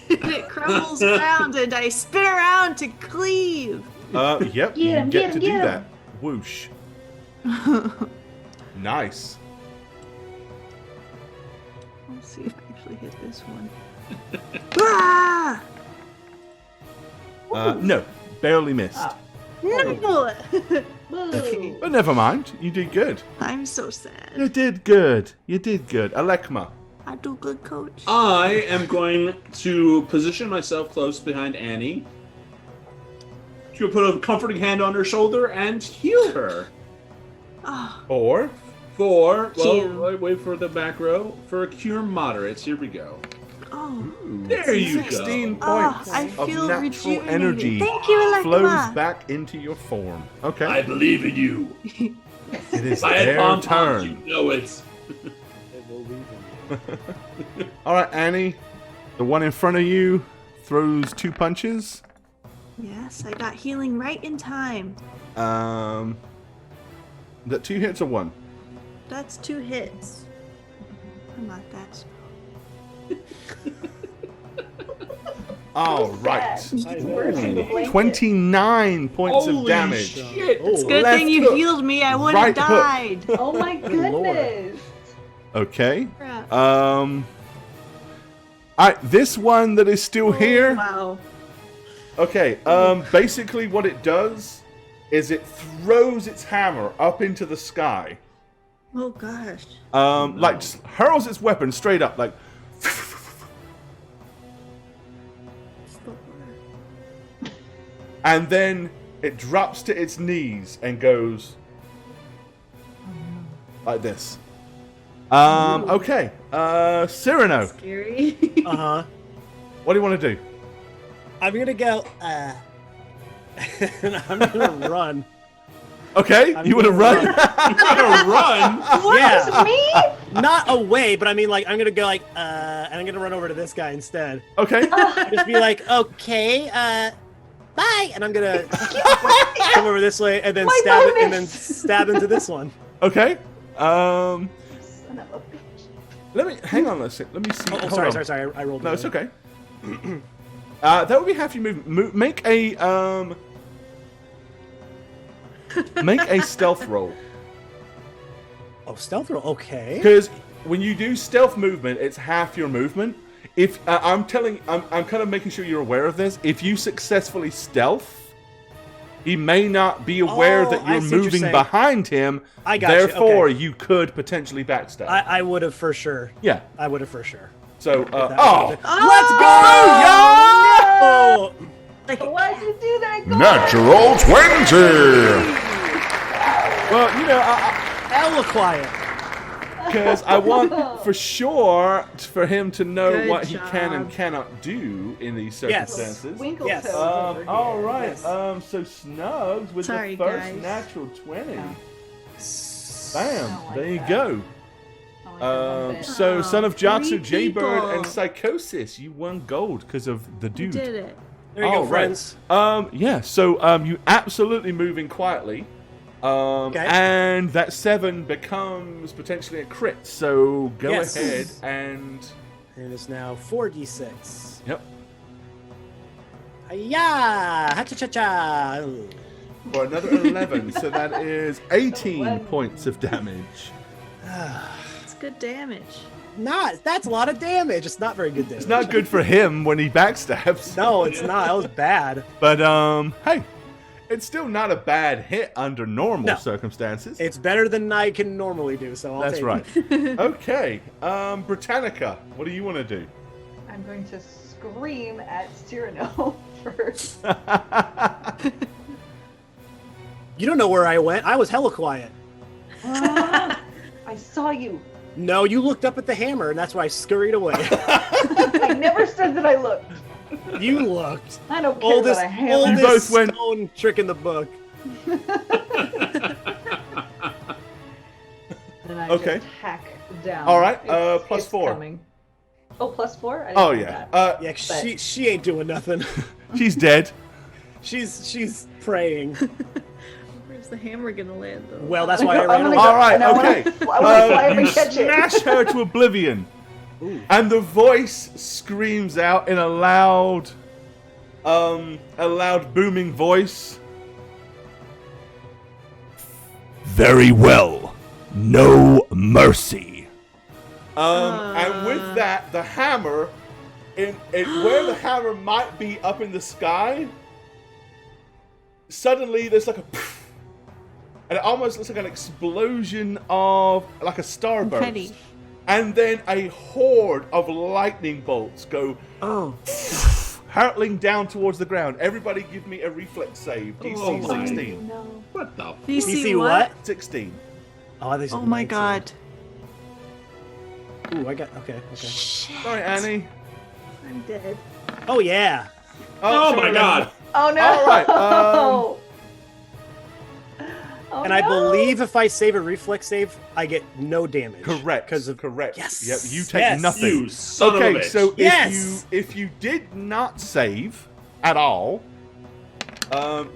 and it crumbles around, and I spin around to cleave. Yep, Get you him, get get to him, do get that. him. Whoosh. Nice. Let's see if I actually hit this one. Ah! No, barely missed. Ah. No! Boo. But never mind, you did good. I'm so sad. You did good. You did good. Alekma. I do good, coach. I am going to position myself close behind Annie. To put a comforting hand on her shoulder and heal her. Oh, Or Cue. wait for the back row. For cure moderates, here we go. oh. There you 16 go. points I of feel natural rejuvenated. energy Thank you, flows Alekma. back into your form. Okay. I believe in you. It is By their pom-poms, turn. you know it. All right, Annie. The one in front of you throws 2 punches. Yes, I got healing right in time. That 2 hits or 1? That's 2 hits. I'm not that strong. All right. Worse than the blanket. 29 points of Holy damage. shit. Oh, Good Left thing you hook, healed me. I would right have hook. died. Oh my Good lord. goodness. Okay. Crap. This one that is still here. Wow. Okay. Basically, what it does is it throws its hammer up into the sky. Oh gosh. Like just hurls its weapon straight up, like. And then it drops to its knees and goes like this. Okay. Cyrano, Scary. Uh-huh. what do you want to do? I'm gonna go, and I'm gonna run. Okay, I'm you want to gonna run? I'm gonna run. What Yeah. is me? Not away, but I mean, like, I'm gonna go, like, and I'm gonna run over to this guy instead. Okay. Just be like, okay, bye, and I'm gonna come over this way and then My stab it, bonus! and then stab into this one. Okay. Son of a bitch. Let me hang on a sec. Let me see. Oh, Hold sorry, on. sorry, I rolled. No, it's wrong. okay. That would be half your movement. Make a make a stealth roll. Oh, stealth roll. Okay. Because when you do stealth movement, it's half your movement. If I'm kind of making sure you're aware of this. If you successfully stealth, he may not be aware Oh, that I you're see what you're moving saying. behind him. I got you, Therefore, okay. you could potentially backstab. I would have for sure. Yeah. I would have for sure. So, That oh, was- let's go! Oh, Why'd you do that? Go Natural 20! Well, you know, hella quiet. because I want for sure for him to know Good what he can and job. cannot do in these Yes. circumstances. Winkle Yes. toes over here. All right. Yes. So Snugs with Sorry, the first guys. natural 20. Yeah. Bam! I like There you that. go. I like that one bit. So, Son of Jatsu, three Jaybird, and people. Psychosis, you won gold because of the You dude. did it. There you All go, right. friends. Yeah. So, you absolutely moving quietly. Okay. And that 7 becomes potentially a crit. So go Yes. ahead and It is now 4d6. yep. Yeah, ha cha cha cha. For another 11, so that is 18 points of damage. It's good damage. That's a lot of damage. It's not very good damage. It's not good for him when he backstabs. No, it's not. That was bad. But hey, it's still not a bad hit under normal No. circumstances. It's better than I can normally do, so I'll That's take right. it. Okay, Britannica, what do you want to do? I'm going to scream at Cyrano first. You don't know where I went. I was hella quiet. I saw you. No, you looked up at the hammer, and that's why I scurried away. I never said that I looked. You looked. I don't care Oldest, about a hammer. You both oldest went- stone trick in the book. And I Okay. just hack down. All right, It's- plus it's 4. Coming. Oh, plus 4? I didn't Oh know yeah, that. Yeah, But- she ain't doing nothing. she's dead. She's praying. Where's the hammer gonna land though? Well, that's why I I'm ran gonna away. go- All right, and I wanna- okay. I wanna fly up You and catch it. smash her to oblivion, and the voice screams out in a loud booming voice. Very well, no mercy. And with that, the hammer, in where the hammer might be up in the sky, suddenly there's like a poof, and it almost looks like an explosion of like a starburst. Confetti. And then a horde of lightning bolts go Oh. hurtling down towards the ground. Everybody give me a reflex save. DC Oh my. 16. No. What the? DC what? 16. Oh, I think Oh my god. Ooh, I got okay. Shit. Sorry, Annie. I'm dead. Oh yeah. Oh sorry, my god! Oh no! All right, Oh, And I no. believe if I save a reflex save, I get no damage. Correct. Because of correct. Yes. Yep. You take Yes. nothing. You son of a Okay, bitch. so Yes. if you did not save at all,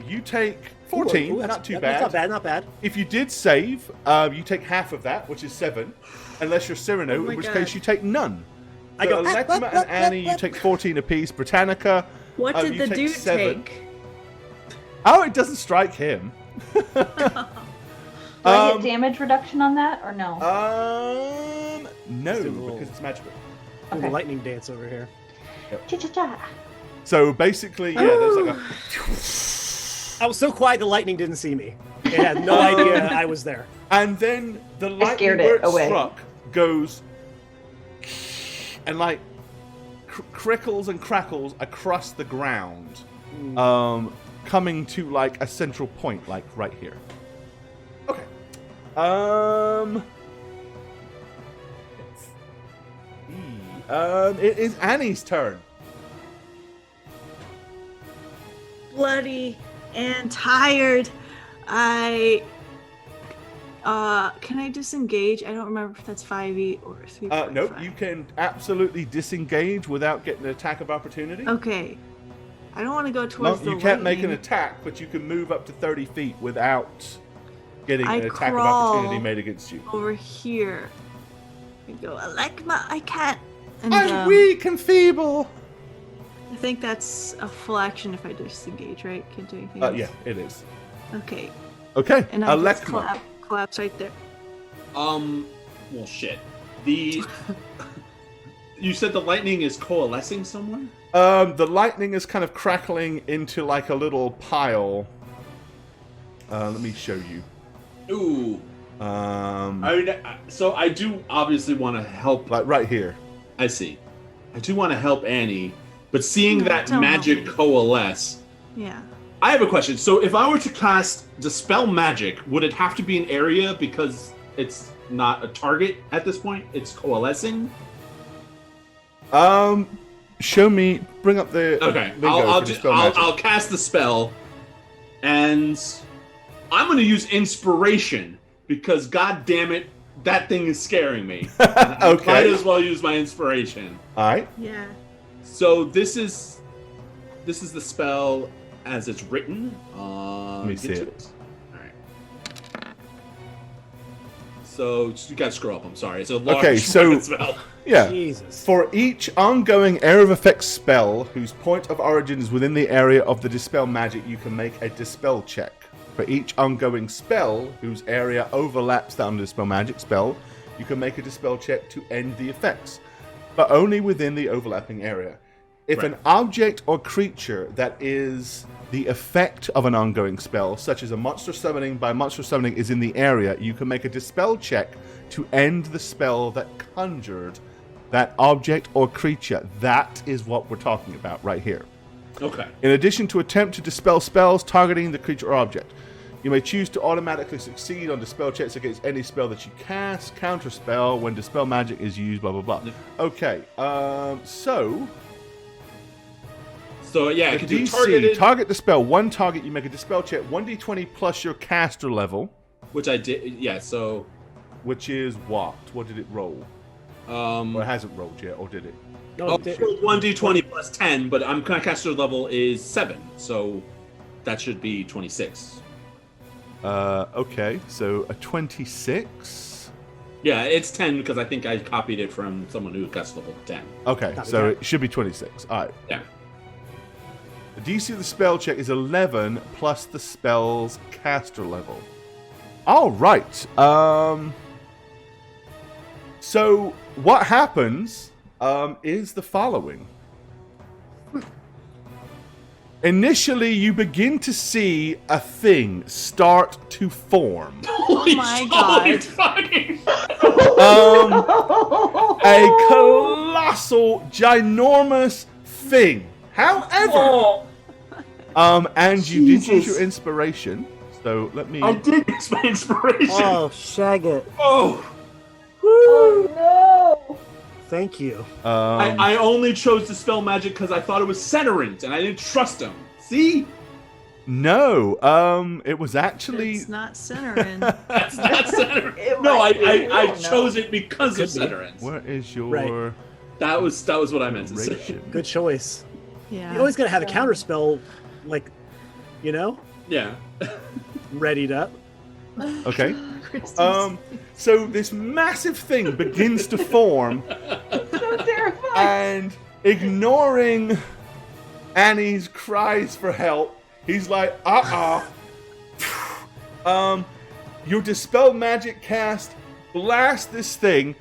you take 14. Ooh, that's- not too That's not bad. bad. Not bad. If you did save, you take half of that, which is 7, unless you're Cyrano, Oh my in which God. case you take none. I So go, Electima and Annie, you take 14 apiece. Britannica, What did you the take dude 7. take? Oh, it doesn't strike him. Do I get damage reduction on that or no? No, Let's do a little- because it's magical. Do the Okay. lightning dance over here. Cha-cha-cha. So basically, yeah, there's like a. I was so quiet the lightning didn't see me. It had no idea I was there. And then the lightning scared where it away. struck goes and like crickles and crackles across the ground, coming to like a central point, like right here. Okay. It is Annie's turn. Bloody and tired. Can I disengage? I don't remember if that's 5e or 3. No, you can absolutely disengage without getting an attack of opportunity. Okay. I don't want to go No, towards the you can't make an lightning. attack, but you can move up to 30 feet without getting I an attack of crawl. opportunity made against you. Over here. I go, Alekma, I can't. And I'm weak and feeble. I think that's a full action if I disengage, right? Can't do anything else. Yeah, it is. Okay. Okay, And I just Alekma. collapse right there. Well, shit. You said the lightning is coalescing somewhere? The lightning is kind of crackling into like a little pile. Let me show you. Ooh. So I do obviously want to help. Like right here. I see. I do want to help Annie, but seeing No, that don't magic help me. coalesce. Yeah. I have a question. So if I were to cast Dispel Magic, would it have to be an area because it's not a target at this point? It's coalescing? Show me. Bring up the. Okay, lingo for Dispel Magic. I'll cast the spell, and I'm going to use Inspiration because, god damn it, that thing is scaring me. I Okay. might as well use my Inspiration. All right. Yeah. So this is the spell as it's written. Let me see get to it. All right. So you got to scroll up. I'm sorry. It's a large Okay, so- spell. Yeah. Jesus. For each ongoing area of effect spell whose point of origin is within the area of the Dispel Magic, you can make a Dispel check. For each ongoing spell whose area overlaps the Dispel Magic spell, you can make a Dispel check to end the effects, but only within the overlapping area. If Right. an object or creature that is the effect of an ongoing spell, such as a monster summoning by monster summoning, is in the area, you can make a Dispel check to end the spell that conjured that object or creature. That is what we're talking about right here. Okay. In addition to attempt to dispel spells targeting the creature or object, you may choose to automatically succeed on dispel checks against any spell that you cast, counterspell when dispel magic is used, blah blah blah. Okay, so yeah, I the can do DC targeted, target dispel. One target, you make a dispel check, 1d20 plus your caster level, which I did. Yeah. So which is what? What did it roll? Or it hasn't rolled yet, or did it? No, it did- 1d20 plus 10, but I'm caster level is 7, so that should be 26. Okay, so a 26. Yeah, it's 10 because I think I copied it from someone who caster level 10. Okay, Copy so that. it should be 26. All right. Yeah. The DC of the spell check is 11 plus the spell's caster level. All right. So what happens is the following. Initially, you begin to see a thing start to form. Holy my holy God. fucking- A colossal, ginormous thing. However, and you did use Jesus. your inspiration. So let me. I did use my inspiration. Oh, shag it. Oh. Oh no! Thank you. I only chose to spell magic because I thought it was Centerant and I didn't trust him. See? No, it was actually. It's not centering. That's not Centerant. It No, might be, I we don't chose it because of Could be. Centerant. Where is your Right. That was what I meant to say. inspiration? Good choice. Yeah. You always gotta have a counterspell, like, you know, Yeah. readied up. Okay. Christmas. So this massive thing begins to form, So terrifying. and ignoring Annie's cries for help, he's like, Your Dispel Magic cast blasts this thing,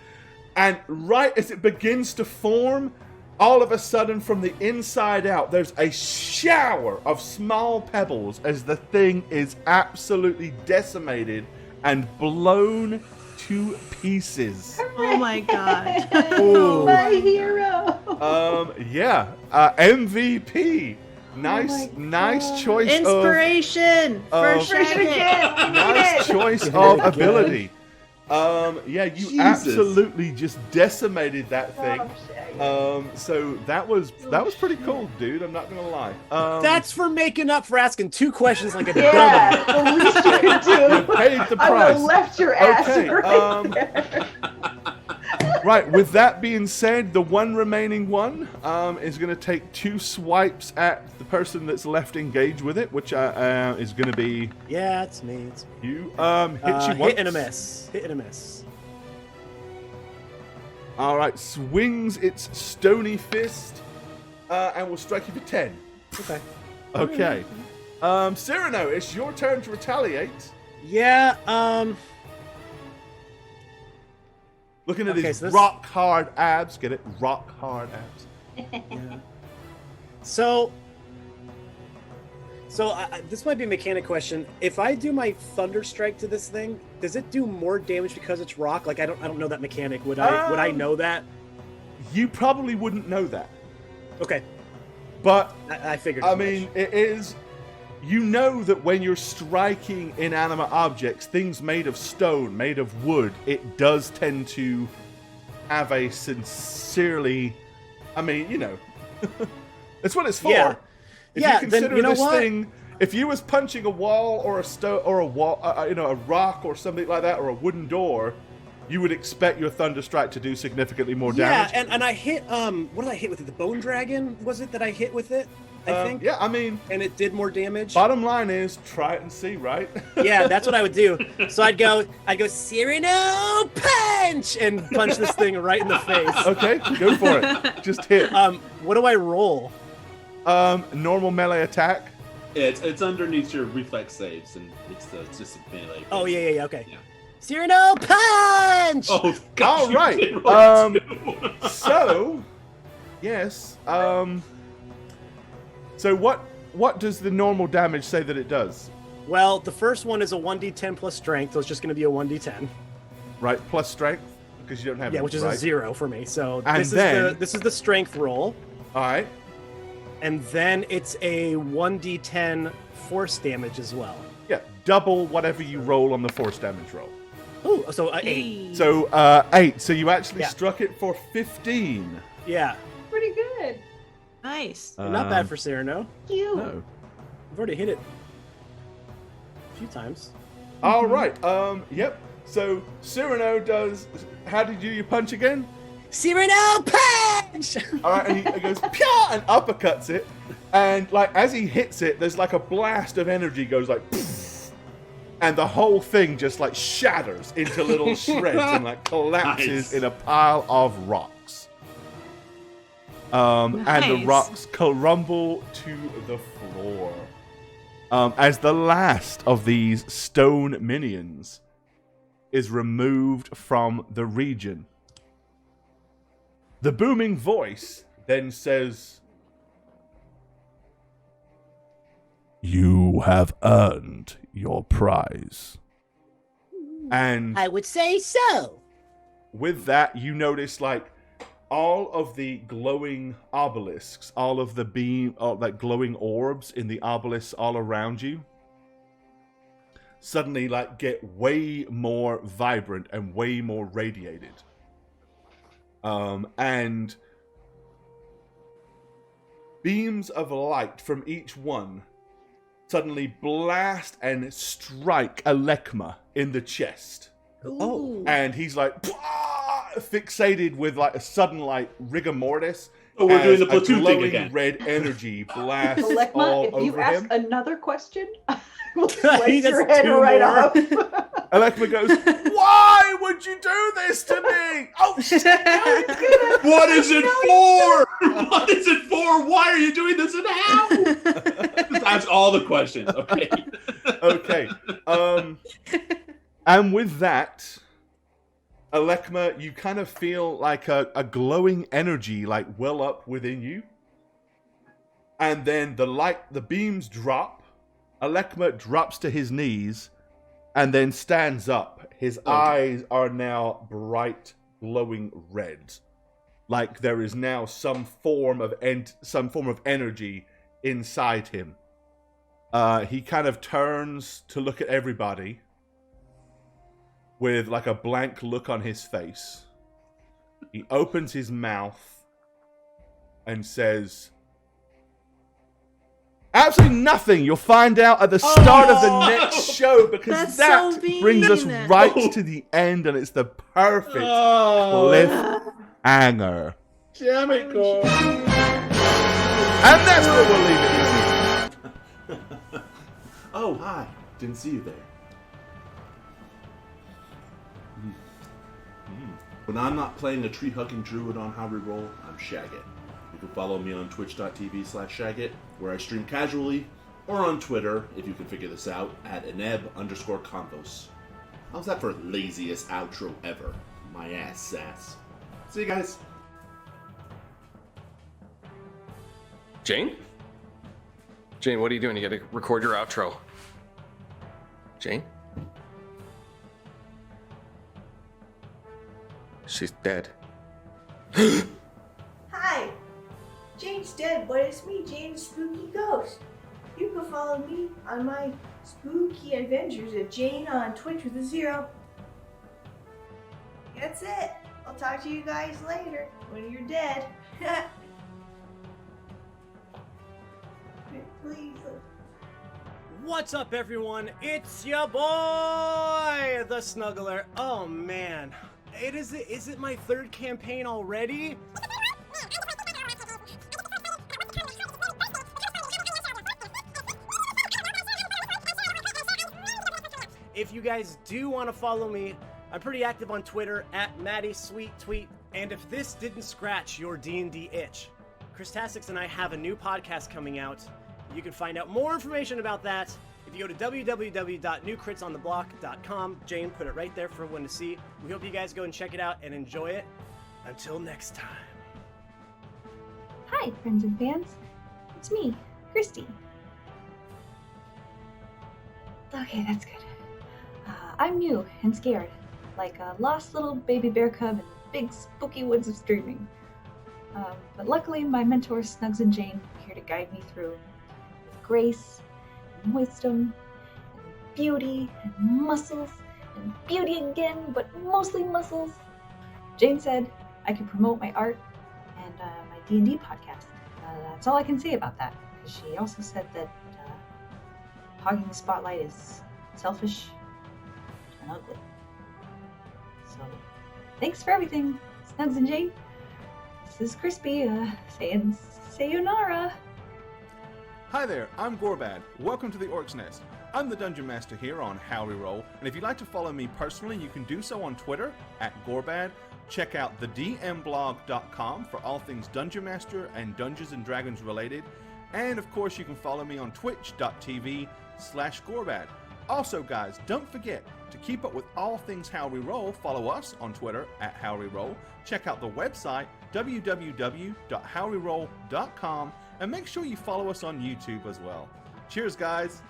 and right as it begins to form, all of a sudden from the inside out, there's a shower of small pebbles as the thing is absolutely decimated and blown to pieces. Oh my god. Ooh. My hero. MVP. Nice God. choice Inspiration for Inspiration Shaggy. again. We need Nice it. choice Very of good. ability. You Jesus. absolutely just decimated that thing. Oh, Shaggy. So that was pretty cool, dude. I'm not gonna lie. That's for making up for asking 2 questions like a dummy. Yeah, the least you could do. paid the I would price. have left your ass Okay, right there. Right. With that being said, the one remaining one is gonna take 2 swipes at the person that's left engaged with it, which is gonna be Yeah, it's me. It's me. you. Hit you once. Hit and a miss. Hit and a miss. All right. Swings its stony fist and will strike you for 10. Okay. Okay. Cyrano, it's your turn to retaliate. Yeah. Looking at Okay, his so this- rock hard abs. Get it? Rock hard abs. Yeah. So this might be a mechanic question. If I do my thunder strike to this thing, does it do more damage because it's rock? Like I don't know that mechanic. Would I know that? You probably wouldn't know that. Okay, But I figured. I as mean, much. it is. You know that when you're striking inanimate objects, things made of stone, made of wood, it does tend to have a sincerely. I mean, you know, that's what it's for. Yeah. If Yeah, you then consider you know this what? thing, if you was punching a wall or a stone or a wall, a rock or something like that, or a wooden door, you would expect your thunder strike to do significantly more yeah, damage. and I hit what did I hit with it? The bone dragon was it that I hit with it? I think. Yeah, I mean, And it did more damage. bottom line is try it and see, right? Yeah, that's what I would do. So I'd go Cyrano punch and punch this thing right in the face. Okay, go for it. Just hit. What do I roll? Normal melee attack. It's underneath your reflex saves, and it's just a melee. Oh yeah, okay. Yeah. Cyrano punch. Oh, gosh, All you right. did roll two. So, yes. So what does the normal damage say that it does? Well, the first one is a 1d10 plus strength, so it's just going to be a 1d10. Right, plus strength because you don't have Yeah, it, which is right? a 0 for me. So And then- this is the strength roll, All right. and then it's a 1d10 force damage as well. Yeah, double whatever you roll on the force damage roll. Ooh, so 8. So 8. So you actually Yeah. struck it for 15. Yeah, Pretty good. Nice. not bad for Cyrano. You. No. I've already hit it a few times. All right. Yep. So Cyrano does. How did you do your punch again? Cyrano punch! All right, and he goes pia and uppercuts it, and like as he hits it, there's like a blast of energy goes like, poof, and the whole thing just like shatters into little shreds and like collapses Nice. in a pile of rocks. And the Nice. rocks crumble to the floor. As the last of these stone minions is removed from the region. The booming voice then says, "You have earned your prize." And I would say so. with that, you notice like all of the glowing obelisks, all of the like glowing orbs in the obelisks all around you suddenly like get way more vibrant and way more radiated. And beams of light from each one suddenly blast and strike Alekma in the chest. Oh. And he's like fixated with like a sudden like rigor mortis. Oh, we're doing as the platoon a thing glowing again. red energy blasts all Alekma, if you over ask him. another question, I will slice He your does head 2 right more. off. Alekma goes, "Why would you do this to me?" Oh shit! What is it for? What is it for? Why are you doing this and how? That's all the questions. Okay. Okay. And with that, Alekma, you kind of feel like a glowing energy like well up within you. And then the beams drop. Alekma drops to his knees and then stands up. His eyes are now bright, glowing red. Like there is now some form of energy inside him. He kind of turns to look at everybody with like a blank look on his face. He opens his mouth and says, absolutely nothing. You'll find out at the start of the next show, because that brings us right to the end, and it's the perfect cliffhanger. Damn it, Gore. And that's where we'll leave it. Oh, hi. Didn't see you there. When I'm not playing a tree-hugging druid on How We Roll, I'm Shagget. You can follow me on twitch.tv/Shagget, where I stream casually, or on Twitter, if you can figure this out, at eneb_convos. How's that for laziest outro ever? My ass sass. See you guys. Jane? Jane, what are you doing? You gotta record your outro. Jane? She's dead. Hi! Jane's dead, but it's me, Jane's Spooky Ghost. You can follow me on my spooky adventures at Jane on Twitch with a 0. That's it. I'll talk to you guys later when you're dead. Please. What's up, everyone? It's your boy, the Snuggler. Oh man, is it my third campaign already? If you guys do want to follow me, I'm pretty active on Twitter at MattySweetTweet. And if this didn't scratch your D&D itch, Chris Tassix and I have a new podcast coming out. You can find out more information about that if you go to www.newcritsontheblock.com. Jane put it right there for everyone to see. We hope you guys go and check it out and enjoy it. Until next time. Hi, friends and fans. It's me, Christy. Okay, that's good. I'm new and scared, like a lost little baby bear cub in big spooky woods of streaming. But luckily, my mentors Snugs and Jane are here to guide me through with grace and wisdom and beauty and muscles and beauty again, but mostly muscles. Jane said I could promote my art and my D&D podcast. That's all I can say about that, because she also said that hogging the spotlight is selfish and ugly. So, thanks for everything, Snugs and Jane. This is Crispy, saying sayonara. Hi there, I'm Gorbad. Welcome to the Orc's Nest. I'm the Dungeon Master here on How We Roll, and if you'd like to follow me personally, you can do so on Twitter at Gorbad. Check out thedmblog.com for all things Dungeon Master and Dungeons & Dragons related. And of course, you can follow me on twitch.tv/Gorbad. Also, guys, don't forget to keep up with all things How We Roll. Follow us on Twitter at How We Roll. Check out the website, www.howweroll.com, and make sure you follow us on YouTube as well. Cheers, guys.